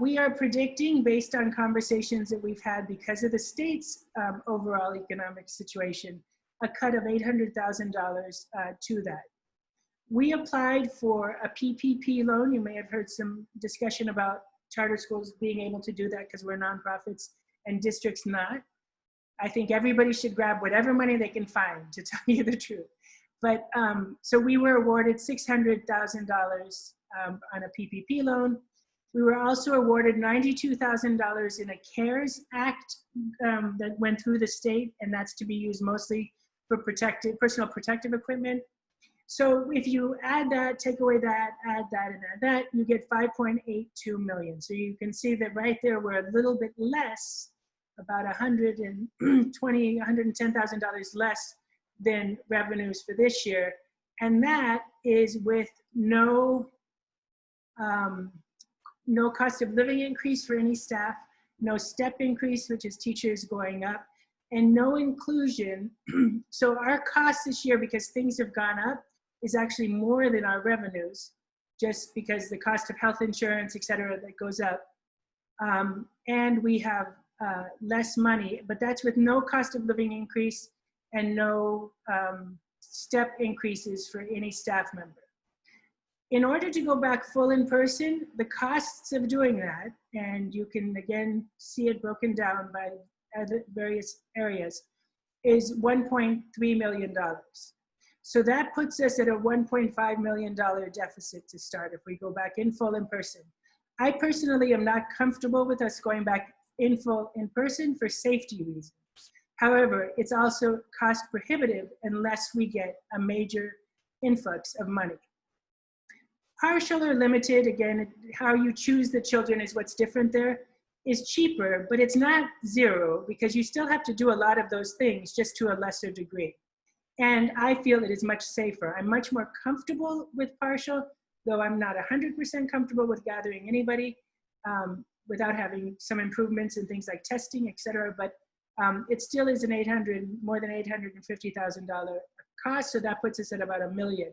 We are predicting, based on conversations that we've had because of the state's overall economic situation, a cut of $800,000 to that. We applied for a PPP loan. You may have heard some discussion about charter schools being able to do that because we're nonprofits and districts not. I think everybody should grab whatever money they can find, to tell you the truth. But so we were awarded $600,000 on a PPP loan. We were also awarded $92,000 in a CARES Act that went through the state, and that's to be used mostly for personal protective equipment. So if you add that, take away that, add that, and add that, you get 5.82 million. So you can see that right there, we're a little bit less, about $110,000 less than revenues for this year. And that is with no cost of living increase for any staff, no step increase, which is teachers going up, and no inclusion. So our cost this year, because things have gone up, is actually more than our revenues, just because the cost of health insurance, et cetera, that goes up. And we have less money, but that's with no cost of living increase and no step increases for any staff member. In order to go back full in person, the costs of doing that, and you can again see it broken down by various areas, is $1.3 million. So that puts us at a $1.5 million deficit to start if we go back in full in person. I personally am not comfortable with us going back in full in person for safety reasons. However, it's also cost prohibitive unless we get a major influx of money. Partial or limited, again, how you choose the children is what's different there, is cheaper, but it's not zero because you still have to do a lot of those things just to a lesser degree. And I feel it is much safer. I'm much more comfortable with partial, though I'm not 100% comfortable with gathering anybody without having some improvements in things like testing, et cetera. But it still is more than $850,000 cost, so that puts us at about $1 million.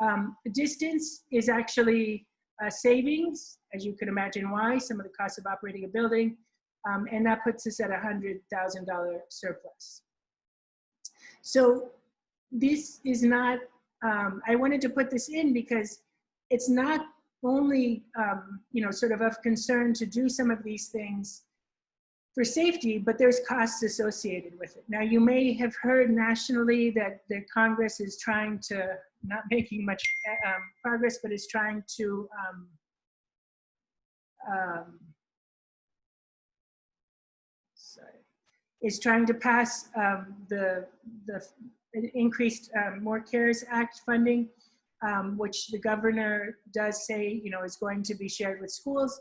The distance is actually savings, as you can imagine why, some of the costs of operating a building, and that puts us at $100,000 surplus. So this is not, I wanted to put this in because it's not only, sort of concern to do some of these things for safety, but there's costs associated with it. Now, you may have heard nationally that the Congress is trying to, not making much progress, but is trying to pass the increased More CARES Act funding, which the governor does say, is going to be shared with schools.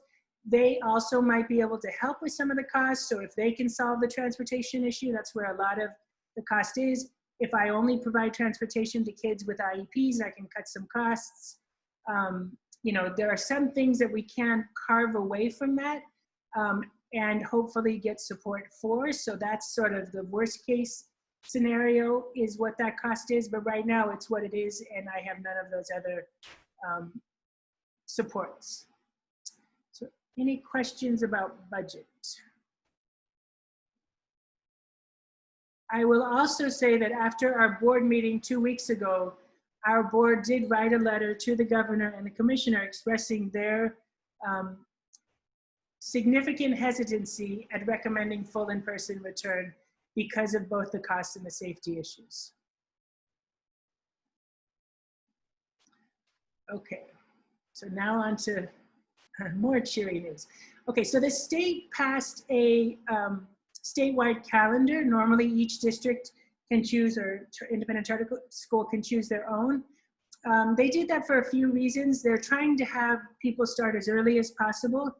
They also might be able to help with some of the costs. So if they can solve the transportation issue, that's where a lot of the cost is. If I only provide transportation to kids with IEPs, I can cut some costs. There are some things that we can carve away from that and hopefully get support for. So that's sort of the worst case scenario is what that cost is. But right now it's what it is. And I have none of those other supports. So any questions about budget? I will also say that after our board meeting 2 weeks ago, our board did write a letter to the governor and the commissioner expressing their significant hesitancy at recommending full in-person return because of both the cost and the safety issues. Okay, so now on to more cheery news. Okay, so the state passed a statewide calendar. Normally each district can choose, or independent charter school can choose their own. They did that for a few reasons. They're trying to have people start as early as possible,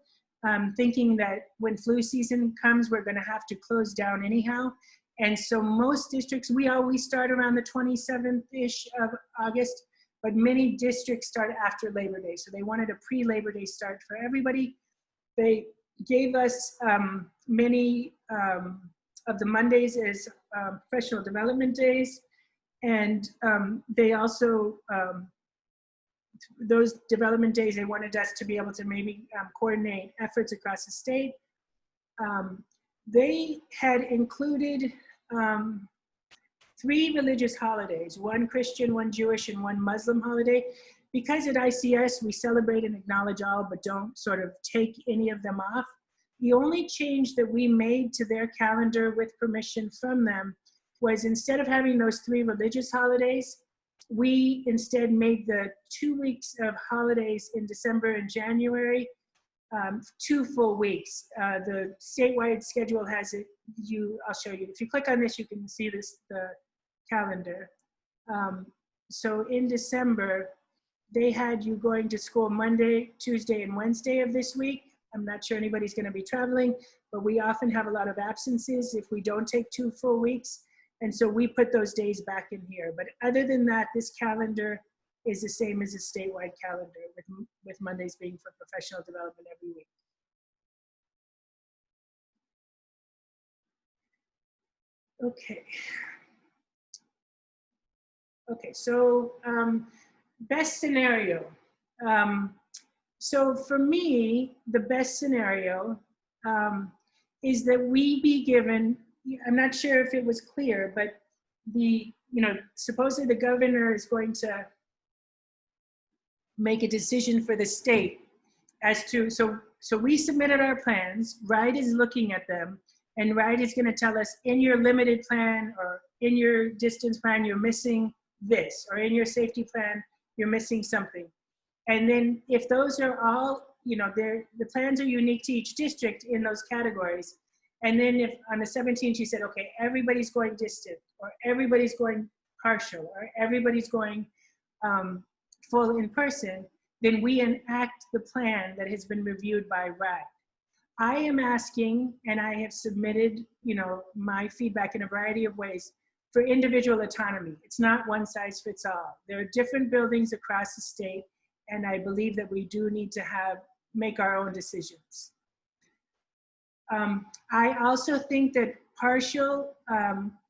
thinking that when flu season comes, we're gonna have to close down anyhow. And so most districts, we always start around the 27th-ish of August, but many districts start after Labor Day. So they wanted a pre-Labor Day start for everybody. They gave us many of the Mondays as professional development days. And they also, those development days, they wanted us to be able to maybe coordinate efforts across the state. They had included 3 religious holidays, 1 Christian, 1 Jewish, and 1 Muslim holiday. Because at ICS, we celebrate and acknowledge all, but don't sort of take any of them off. The only change that we made to their calendar with permission from them was, instead of having those 3 religious holidays, we instead made the 2 weeks of holidays in December and January 2 full weeks. The statewide schedule has it, I'll show you. If you click on this, you can see this, the calendar. So in December, they had you going to school Monday, Tuesday, and Wednesday of this week. I'm not sure anybody's gonna be traveling, but we often have a lot of absences if we don't take 2 full weeks. And so we put those days back in here. But other than that, this calendar is the same as a statewide calendar, with Mondays being for professional development every week. Okay. Okay, so best scenario. So for me, the best scenario is that we be given, I'm not sure if it was clear, but supposedly the governor is going to make a decision for the state as to, so we submitted our plans, RIDE is looking at them, and RIDE is gonna tell us, in your limited plan or in your distance plan, you're missing this, or in your safety plan, you're missing something. And then if those are all, the plans are unique to each district in those categories. And then if on the 17th you said, okay, everybody's going distant, or everybody's going partial, or everybody's going full in person, then we enact the plan that has been reviewed by RIDE. I am asking, and I have submitted, my feedback in a variety of ways, for individual autonomy. It's not one size fits all. There are different buildings across the state, and I believe that we do need to make our own decisions. I also think that partial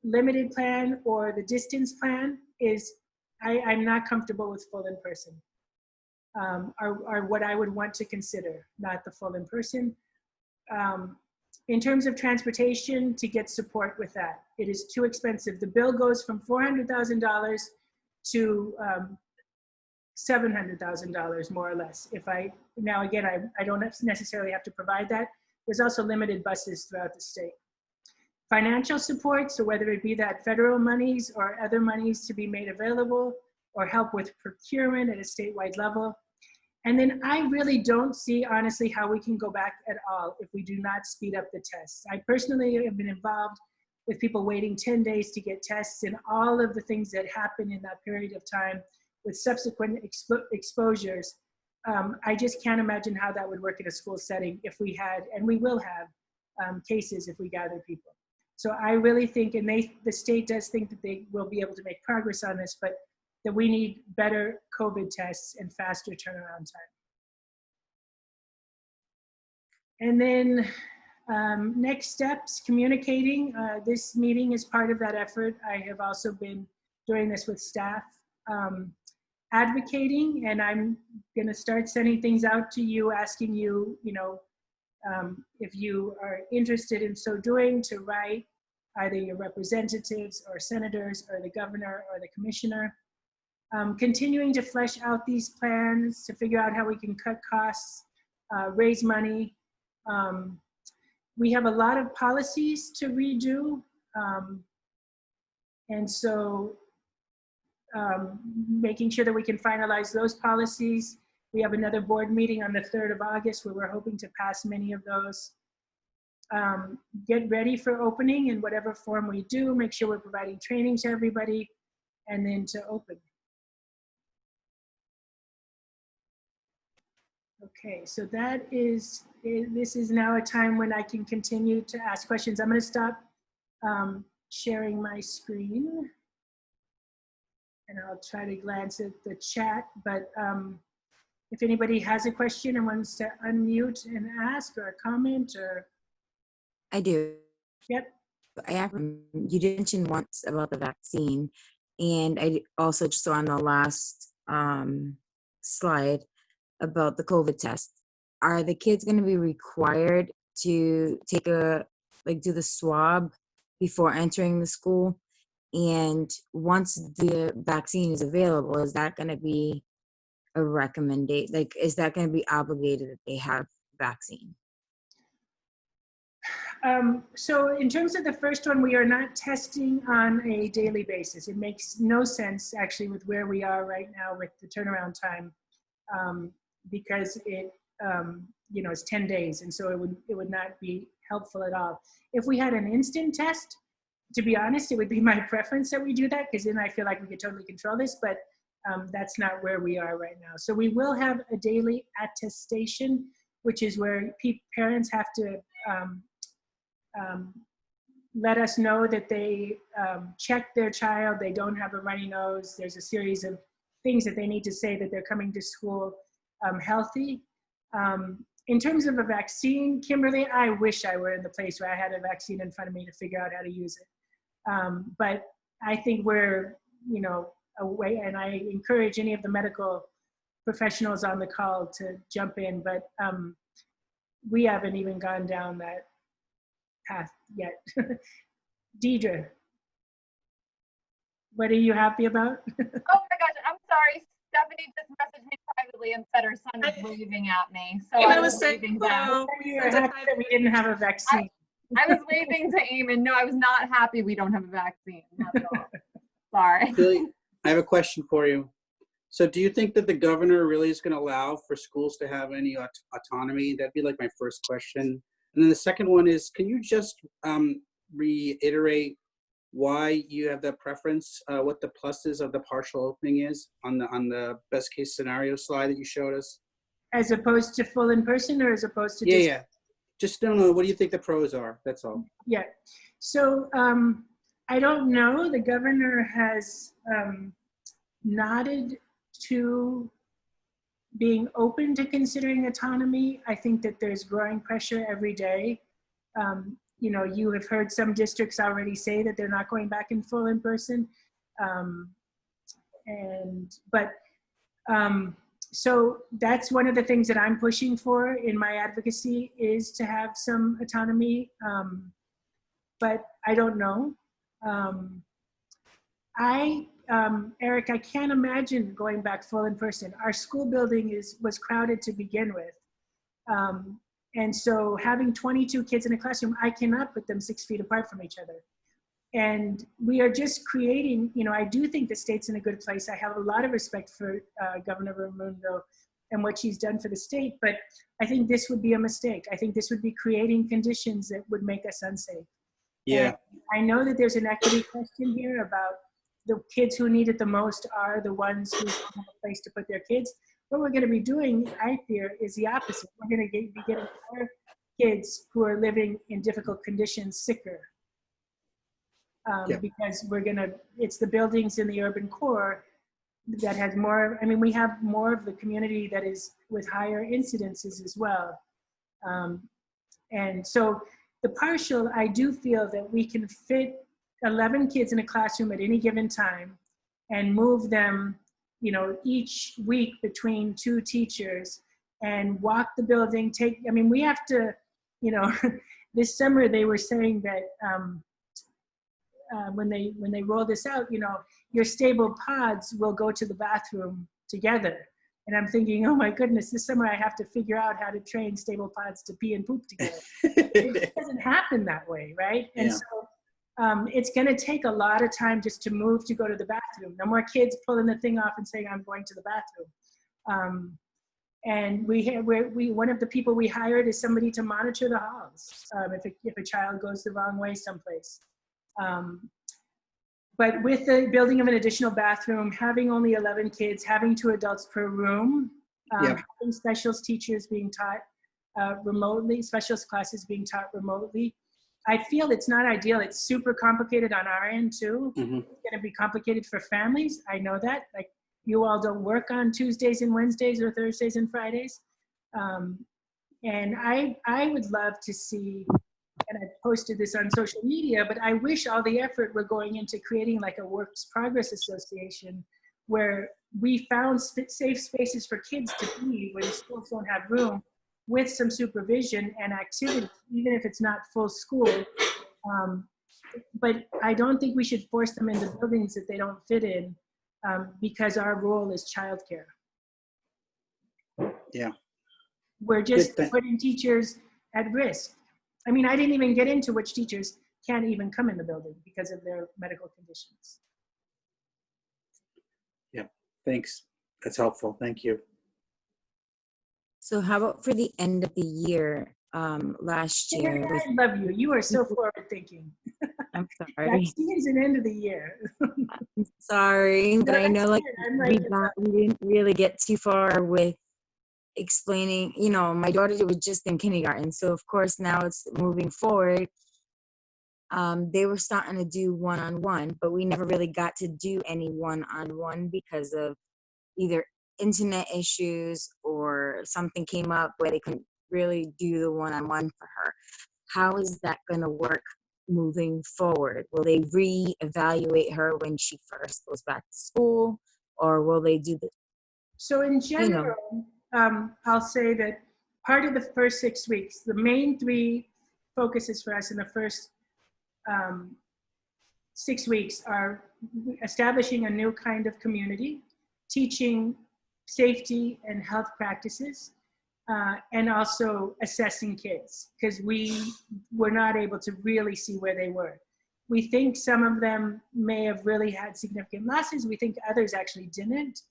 limited plan or the distance plan is, I'm not comfortable with full in person, are what I would want to consider, not the full in person. In terms of transportation, to get support with that, it is too expensive. The bill goes from $400,000 to $700,000 more or less. Now again, I don't necessarily have to provide that. There's also limited buses throughout the state. Financial support, so whether it be that federal monies or other monies to be made available, or help with procurement at a statewide level. And then I really don't see, honestly, how we can go back at all if we do not speed up the tests. I personally have been involved with people waiting 10 days to get tests, and all of the things that happen in that period of time with subsequent exposures. I just can't imagine how that would work in a school setting if we had, and we will have, cases if we gather people. So I really think, and the state does think that they will be able to make progress on this, but that we need better COVID tests and faster turnaround time. And then next steps, communicating. This meeting is part of that effort. I have also been doing this with staff, advocating, and I'm gonna start sending things out to you, asking you, if you are interested in so doing, to write either your representatives or senators or the governor or the commissioner. Continuing to flesh out these plans to figure out how we can cut costs, raise money. We have a lot of policies to redo. And so making sure that we can finalize those policies. We have another board meeting on the 3rd of August where we're hoping to pass many of those. Get ready for opening in whatever form we do, make sure we're providing training to everybody, and then to open. Okay, so that is, this is now a time when I can continue to ask questions. I'm going to stop sharing my screen, and I'll try to glance at the chat, but if anybody has a question and wants to unmute and ask or comment or. I do. Yep. You did mention once about the vaccine, and I also just saw on the last slide about the COVID test. Are the kids going to be required to take do the swab before entering the school? And once the vaccine is available, is that going to be a recommendation? Like, is that going to be obligated that they have vaccine? So in terms of the first one, we are not testing on a daily basis. It makes no sense actually with where we are right now with the turnaround time, because it, you know, it's 10 days. And so it would not be helpful at all. If we had an instant test, to be honest, it would be my preference that we do that, because then I feel like we could totally control this, but that's not where we are right now. So we will have a daily attestation, which is where parents have to let us know that they checked their child, they don't have a runny nose. There's a series of things that they need to say that they're coming to school healthy. In terms of a vaccine, Kimberly, I wish I were in the place where I had a vaccine in front of me to figure out how to use it. But I think we're, you know, away, and I encourage any of the medical professionals on the call to jump in, but we haven't even gone down that path yet. Deidre, what are you happy about? Oh my gosh, I'm sorry. Stephanie just messaged me privately and said her son is waving at me. So I was waving back. You were happy that we didn't have a vaccine. I was waving to Eamon. No, I was not happy we don't have a vaccine. Not at all. Sorry. Billy, I have a question for you. So do you think that the governor really is going to allow for schools to have any autonomy? That'd be like my first question. And then the second one is, can you just reiterate why you have that preference, what the pluses of the partial opening is on the best case scenario slide that you showed us? As opposed to full in person, or as opposed to yeah. Just don't know, what do you think the pros are? That's all. Yeah. So I don't know. The governor has nodded to being open to considering autonomy. I think that there's growing pressure every day. You know, you have heard some districts already say that they're not going back in full in person. So that's one of the things that I'm pushing for in my advocacy, is to have some autonomy. But I don't know. Eric, I can't imagine going back full in person. Our school building was crowded to begin with. And so having 22 kids in a classroom, I cannot put them 6 feet apart from each other. And we are just creating, you know, I do think the state's in a good place. I have a lot of respect for Governor Raimundo and what she's done for the state, but I think this would be a mistake. I think this would be creating conditions that would make us unsafe. Yeah. And I know that there's an equity question here about the kids who need it the most are the ones who don't have a place to put their kids. What we're going to be doing, I fear, is the opposite. We're going to be getting more kids who are living in difficult conditions sicker. Because it's the buildings in the urban core that has more, I mean, we have more of the community that is with higher incidences as well. And so the partial, I do feel that we can fit 11 kids in a classroom at any given time and move them, you know, each week between 2 teachers and walk the building, I mean, we have to, you know, this summer they were saying that when they roll this out, you know, your stable pods will go to the bathroom together. And I'm thinking, oh my goodness, this summer I have to figure out how to train stable pods to pee and poop together. It doesn't happen that way, right? And so it's going to take a lot of time just to move to go to the bathroom. No more kids pulling the thing off and saying, I'm going to the bathroom. And one of the people we hired is somebody to monitor the halls if a child goes the wrong way someplace. But with the building of an additional bathroom, having only 11 kids, having 2 adults per room, having specialist teachers being taught remotely, specialist classes being taught remotely, I feel it's not ideal. It's super complicated on our end too. It's going to be complicated for families. I know that. Like, you all don't work on Tuesdays and Wednesdays or Thursdays and Fridays. And I would love to see, and I posted this on social media, but I wish all the effort were going into creating like a works progress association where we found safe spaces for kids to be when schools don't have room, with some supervision and activity, even if it's not full school. But I don't think we should force them into buildings that they don't fit in, because our role is childcare. Yeah. We're just putting teachers at risk. I mean, I didn't even get into which teachers can't even come in the building because of their medical conditions. Yeah, thanks. That's helpful. Thank you. So how about for the end of the year, last year? I love you. You are so forward thinking. I'm sorry. Vaccines and end of the year. I'm sorry, but I know like we didn't really get too far with explaining, you know, my daughter was just in kindergarten. So of course now it's moving forward. They were starting to do one-on-one, but we never really got to do any one-on-one because of either internet issues or something came up where they couldn't really do the one-on-one for her. How is that going to work moving forward? Will they reevaluate her when she first goes back to school, or will they do the? So in general, I'll say that part of the first 6 weeks, the main 3 focuses for us in the first 6 weeks are establishing a new kind of community, teaching safety and health practices, and also assessing kids, because we were not able to really see where they were. We think some of them may have really had significant losses. We think others actually didn't.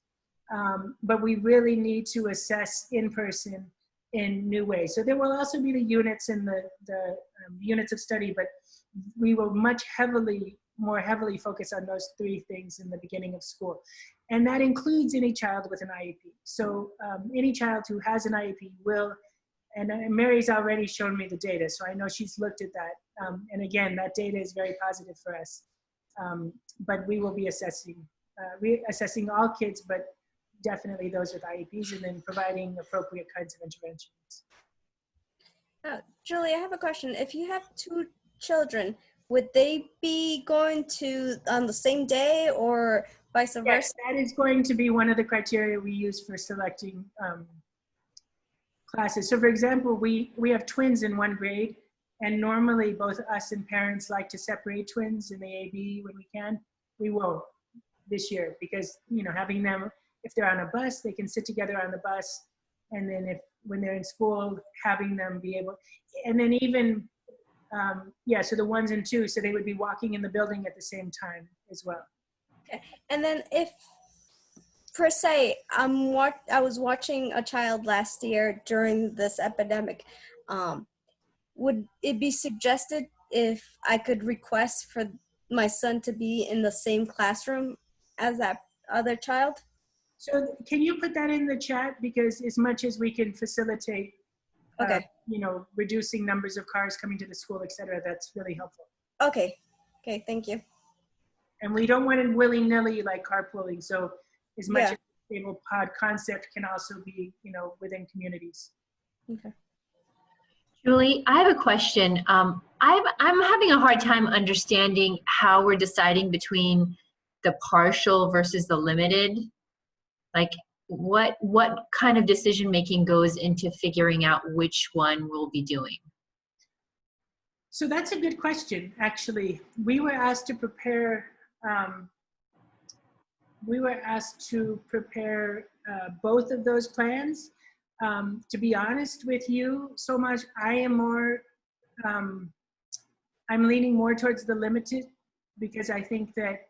But we really need to assess in person in new ways. So there will also be the units and the units of study, but we will more heavily focus on those 3 things in the beginning of school. And that includes any child with an IEP. So any child who has an IEP will, and Mary's already shown me the data, so I know she's looked at that. And again, that data is very positive for us. But we will be assessing all kids, but definitely those with IEPs, and then providing appropriate kinds of interventions. Julie, I have a question. If you have 2 children, would they be going to on the same day or vice versa? Yes, that is going to be one of the criteria we use for selecting classes. So for example, we have twins in 1 grade, and normally both us and parents like to separate twins in the AB when we can. We won't this year because, you know, having them, if they're on a bus, they can sit together on the bus. And then when they're in school, having them be able, and then even, so the 1s and 2s, so they would be walking in the building at the same time as well. Okay. And then if, per se, I was watching a child last year during this epidemic, would it be suggested if I could request for my son to be in the same classroom as that other child? So can you put that in the chat? Because as much as we can facilitate, reducing numbers of cars coming to the school, et cetera, that's really helpful. Okay, thank you. And we don't want it willy-nilly like carpooling. So as much as the stable pod concept can also be, within communities. Okay. Julie, I have a question. I'm having a hard time understanding how we're deciding between the partial versus the limited. Like what kind of decision making goes into figuring out which one we'll be doing? So that's a good question, actually. We were asked to prepare we were asked to prepare both of those plans. To be honest with you, so much, I am more, I'm leaning more towards the limited, because I think that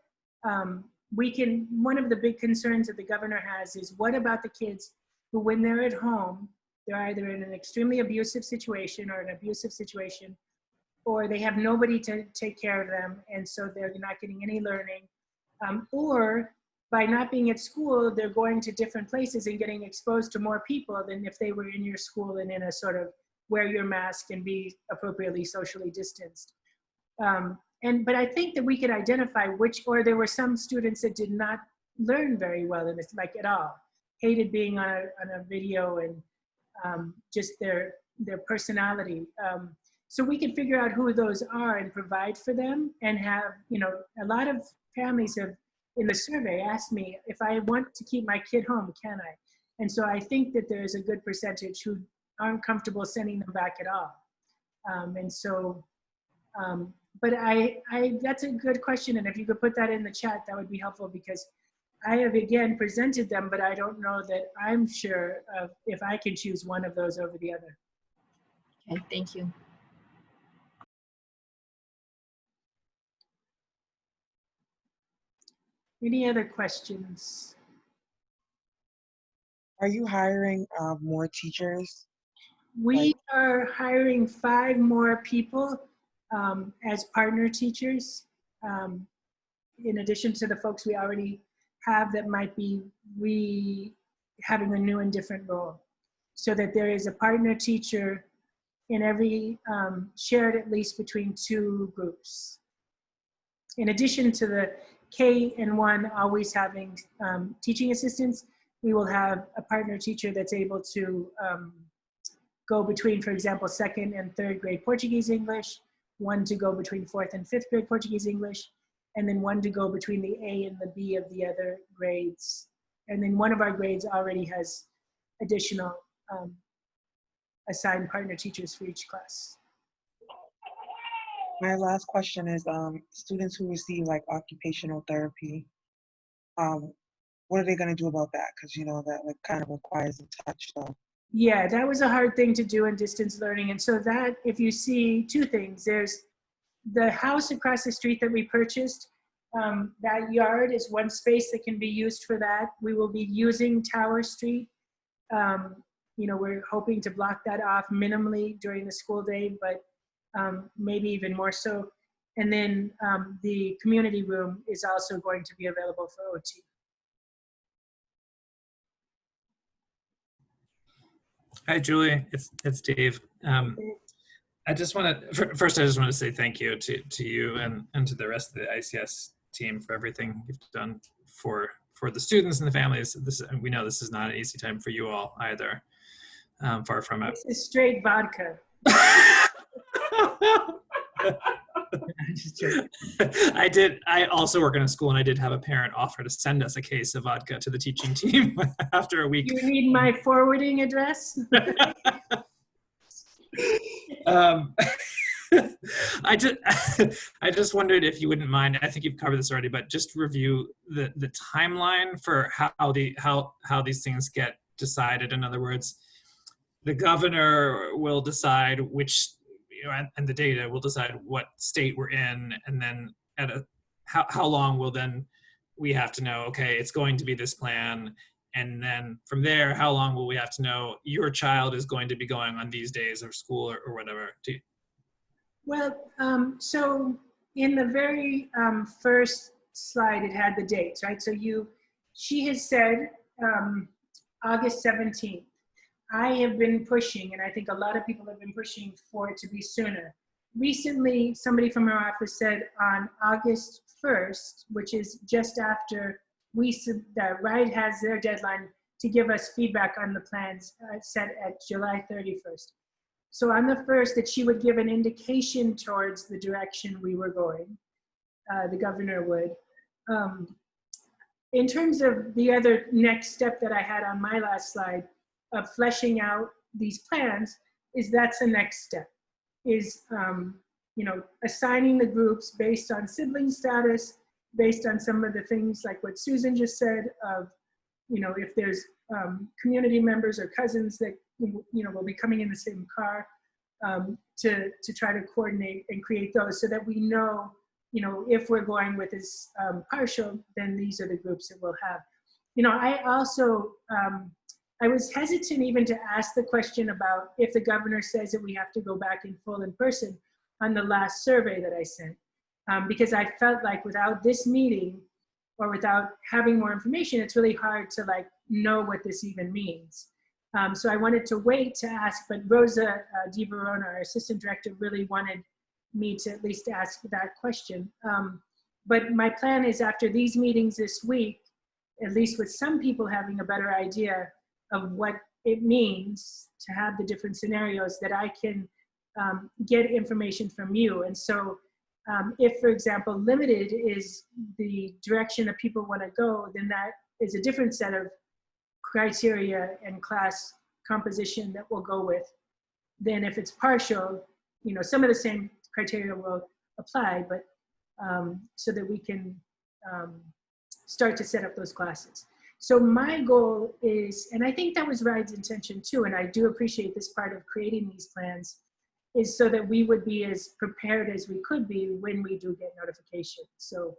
we can, one of the big concerns that the governor has is, what about the kids who, when they're at home, they're either in an extremely abusive situation or an abusive situation, or they have nobody to take care of them, and so they're not getting any learning. Or by not being at school, they're going to different places and getting exposed to more people than if they were in your school and in a sort of wear your mask and be appropriately socially distanced. But I think that we could identify which, or there were some students that did not learn very well in this, like at all, hated being on a video, and just their personality. So we can figure out who those are and provide for them, and have, you know, a lot of families have, in the survey, asked me, if I want to keep my kid home, can I? And so I think that there's a good percentage who aren't comfortable sending them back at all. But that's a good question, and if you could put that in the chat, that would be helpful, because I have again presented them, but I don't know that I'm sure of if I can choose one of those over the other. Okay, thank you. Any other questions? Are you hiring more teachers? We are hiring 5 more people as partner teachers, in addition to the folks we already have that might be having a new and different role. So that there is a partner teacher in every, shared at least between 2 groups. In addition to the K and 1 always having teaching assistants, we will have a partner teacher that's able to go between, for example, 2nd and 3rd grade Portuguese English, 1 to go between 4th and 5th grade Portuguese English, and then 1 to go between the A and the B of the other grades. And then one of our grades already has additional assigned partner teachers for each class. My last question is, students who receive like occupational therapy, what are they going to do about that? Because you know that like kind of requires a touch. So. Yeah, that was a hard thing to do in distance learning. And so that, if you see 2 things, there's the house across the street that we purchased. That yard is one space that can be used for that. We will be using Tower Street. You know, we're hoping to block that off minimally during the school day, but maybe even more so. And then the community room is also going to be available for OT. Hi, Julie. It's Dave. I just want to first. I just want to say thank you to you and to the rest of the ICS team for everything you've done for the students and the families. We know this is not an easy time for you all either. Far from it. This is straight vodka. I also work in a school, and I did have a parent offer to send us a case of vodka to the teaching team after a week. You need my forwarding address? I just wondered if you wouldn't mind. I think you've covered this already, but just review the timeline for how these things get decided. In other words, the governor will decide which, and the data will decide what state we're in, and then how long will then we have to know, okay, it's going to be this plan, and then from there, how long will we have to know your child is going to be going on these days of school or whatever? Well, so in the very first slide, it had the dates, right? So she has said August 17th. I have been pushing, and I think a lot of people have been pushing for it to be sooner. Recently, somebody from our office said on August 1st, which is just after RIDE has their deadline to give us feedback on the plans set at July 31st. So on the 1st, that she would give an indication towards the direction we were going, the governor would. In terms of the other next step that I had on my last slide of fleshing out these plans, that's the next step, is assigning the groups based on sibling status, based on some of the things like what Susan just said of, if there's community members or cousins that, will be coming in the same car, to try to coordinate and create those so that we know, if we're going with this partial, then these are the groups that we'll have. I also, I was hesitant even to ask the question about if the governor says that we have to go back in full in person on the last survey that I sent, because I felt like without this meeting or without having more information, it's really hard to know what this even means. So I wanted to wait to ask, but Rosa Di Verona, our assistant director, really wanted me to at least ask that question. But my plan is after these meetings this week, at least with some people having a better idea of what it means to have the different scenarios, that I can get information from you. And so if, for example, limited is the direction that people want to go, then that is a different set of criteria and class composition that we'll go with. Then if it's partial, some of the same criteria will apply, but so that we can start to set up those classes. So my goal is, and I think that was Ride's intention too, and I do appreciate this part of creating these plans, is so that we would be as prepared as we could be when we do get notification. So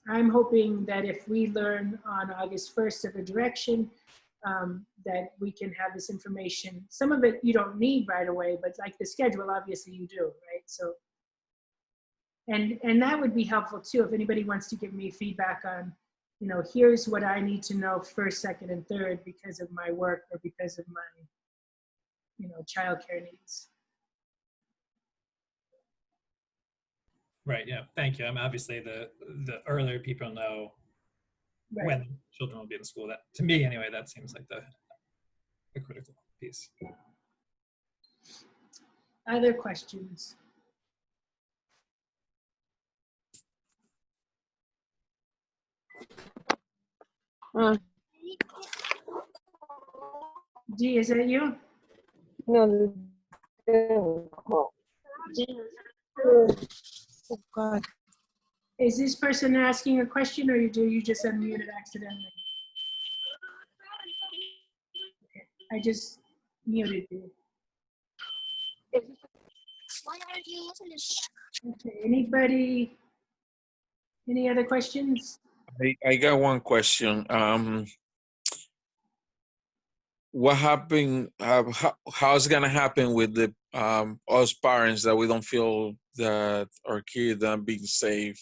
I'm hoping that if we learn on August 1st of a direction, that we can have this information. Some of it you don't need right away, but like the schedule, obviously you do, right? So, and that would be helpful too, if anybody wants to give me feedback on, here's what I need to know first, second, and third because of my work or because of my, childcare needs. Right, yeah, thank you. Obviously the earlier people know Right. when children will be in school, that, to me anyway, that seems like the critical piece. Other questions? Dee, is that you? No. Oh God. Is this person asking a question, or you just unmuted accidentally? Okay. I just muted you. Okay, anybody, any other questions? I got one question. What happened? How's it gonna happen with the us parents that we don't feel that our kids are being safe?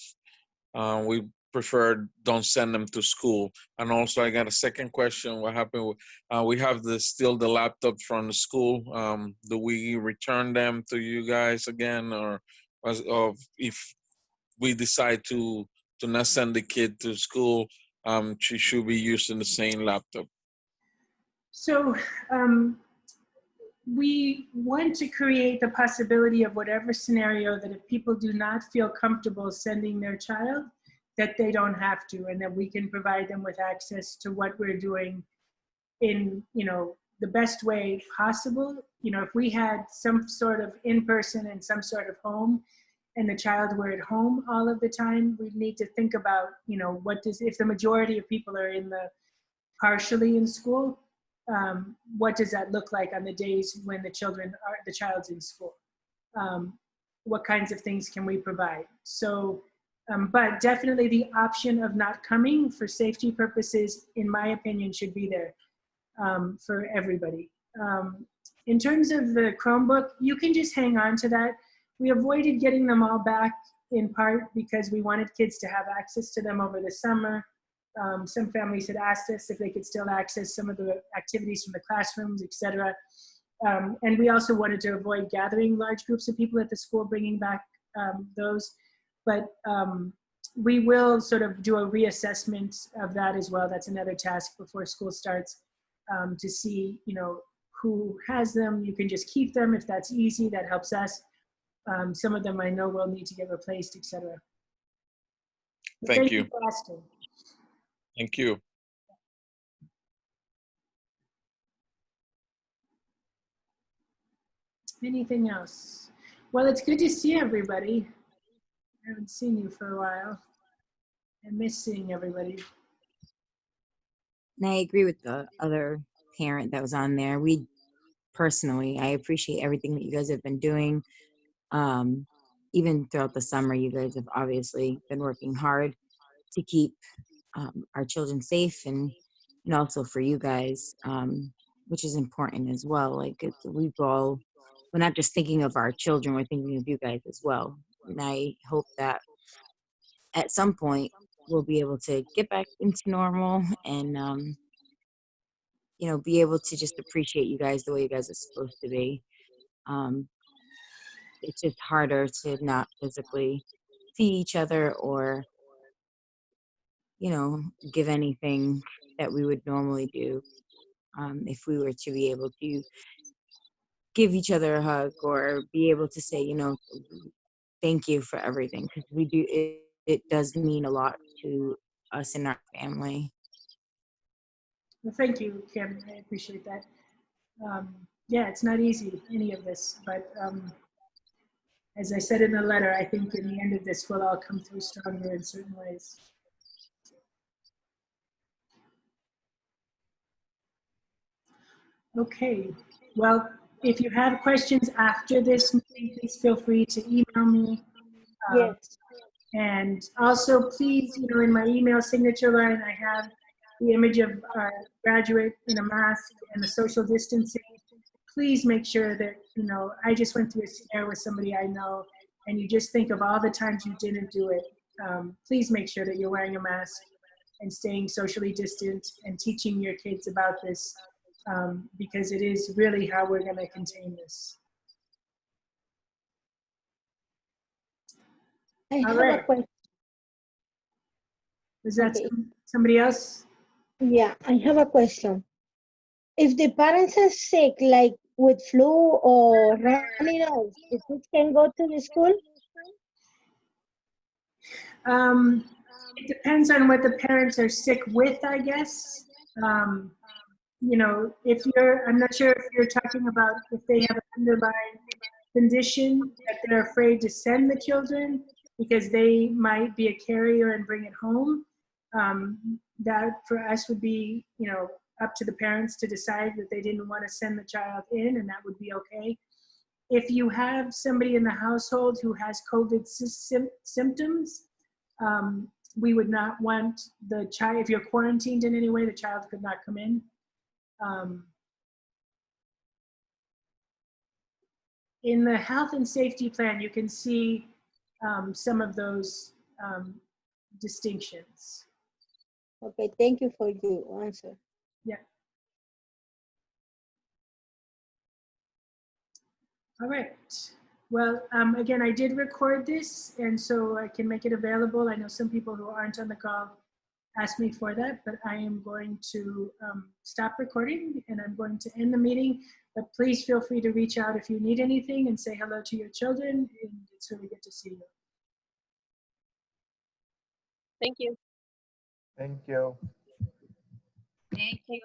We prefer don't send them to school. And also, I got a second question. What happened? We have still the laptop from the school. Do we return them to you guys again, or if we decide to not send the kid to school, she should be using the same laptop? So we want to create the possibility of whatever scenario that if people do not feel comfortable sending their child, that they don't have to, and that we can provide them with access to what we're doing in, the best way possible. If we had some sort of in-person and some sort of home, and the child were at home all of the time, we'd need to think about, if the majority of people are partially in school, what does that look like on the days when the child's in school? What kinds of things can we provide? So, but definitely the option of not coming for safety purposes, in my opinion, should be there for everybody. In terms of the Chromebook, you can just hang on to that. We avoided getting them all back in part because we wanted kids to have access to them over the summer. Some families had asked us if they could still access some of the activities from the classrooms, et cetera. And we also wanted to avoid gathering large groups of people at the school, bringing back those. But we will sort of do a reassessment of that as well. That's another task before school starts, to see, who has them. You can just keep them if that's easy. That helps us. Some of them I know will need to get replaced, et cetera. Thank you. For asking. Thank you. Anything else? Well, it's good to see everybody. I haven't seen you for a while. I miss seeing everybody. And I agree with the other parent that was on there. Personally, I appreciate everything that you guys have been doing. Even throughout the summer, you guys have obviously been working hard to keep our children safe, and also for you guys, which is important as well. Like we're not just thinking of our children, we're thinking of you guys as well. And I hope that at some point we'll be able to get back into normal and be able to just appreciate you guys the way you guys are supposed to be. It's just harder to not physically see each other or give anything that we would normally do if we were to be able to give each other a hug or be able to say thank you for everything, because we do it does mean a lot to us and our family. Well, thank you, Kim. I appreciate that. Yeah, it's not easy, any of this, but as I said in the letter, I think in the end of this, we'll all come through stronger in certain ways. Okay, well, if you have questions after this meeting, please feel free to email me. Yes. And also, please, in my email signature line, I have the image of our graduate in a mask and the social distancing. Please make sure that, I just went through a scenario with somebody I know, and you just think of all the times you didn't do it. Please make sure that you're wearing a mask and staying socially distant and teaching your kids about this, because it is really how we're going to contain this. I All have right. a question. Was that Okay. somebody else? Yeah, I have a question. If the parents are sick, like with flu or runny nose, the kids can go to the school? It depends on what the parents are sick with, I guess. If I'm not sure if you're talking about if they have an underlying condition that they're afraid to send the children because they might be a carrier and bring it home. That for us would be, up to the parents to decide that they didn't want to send the child in, and that would be okay. If you have somebody in the household who has COVID symptoms, we would not want the child, if you're quarantined in any way, the child could not come in. In the health and safety plan, you can see some of those distinctions. Okay, thank you for your answer. Yeah. All right. Well, again, I did record this, and so I can make it available. I know some people who aren't on the call asked me for that, but I am going to stop recording, and I'm going to end the meeting. But please feel free to reach out if you need anything and say hello to your children. And it's really good to see you. Thank you. Thank you. Thank you.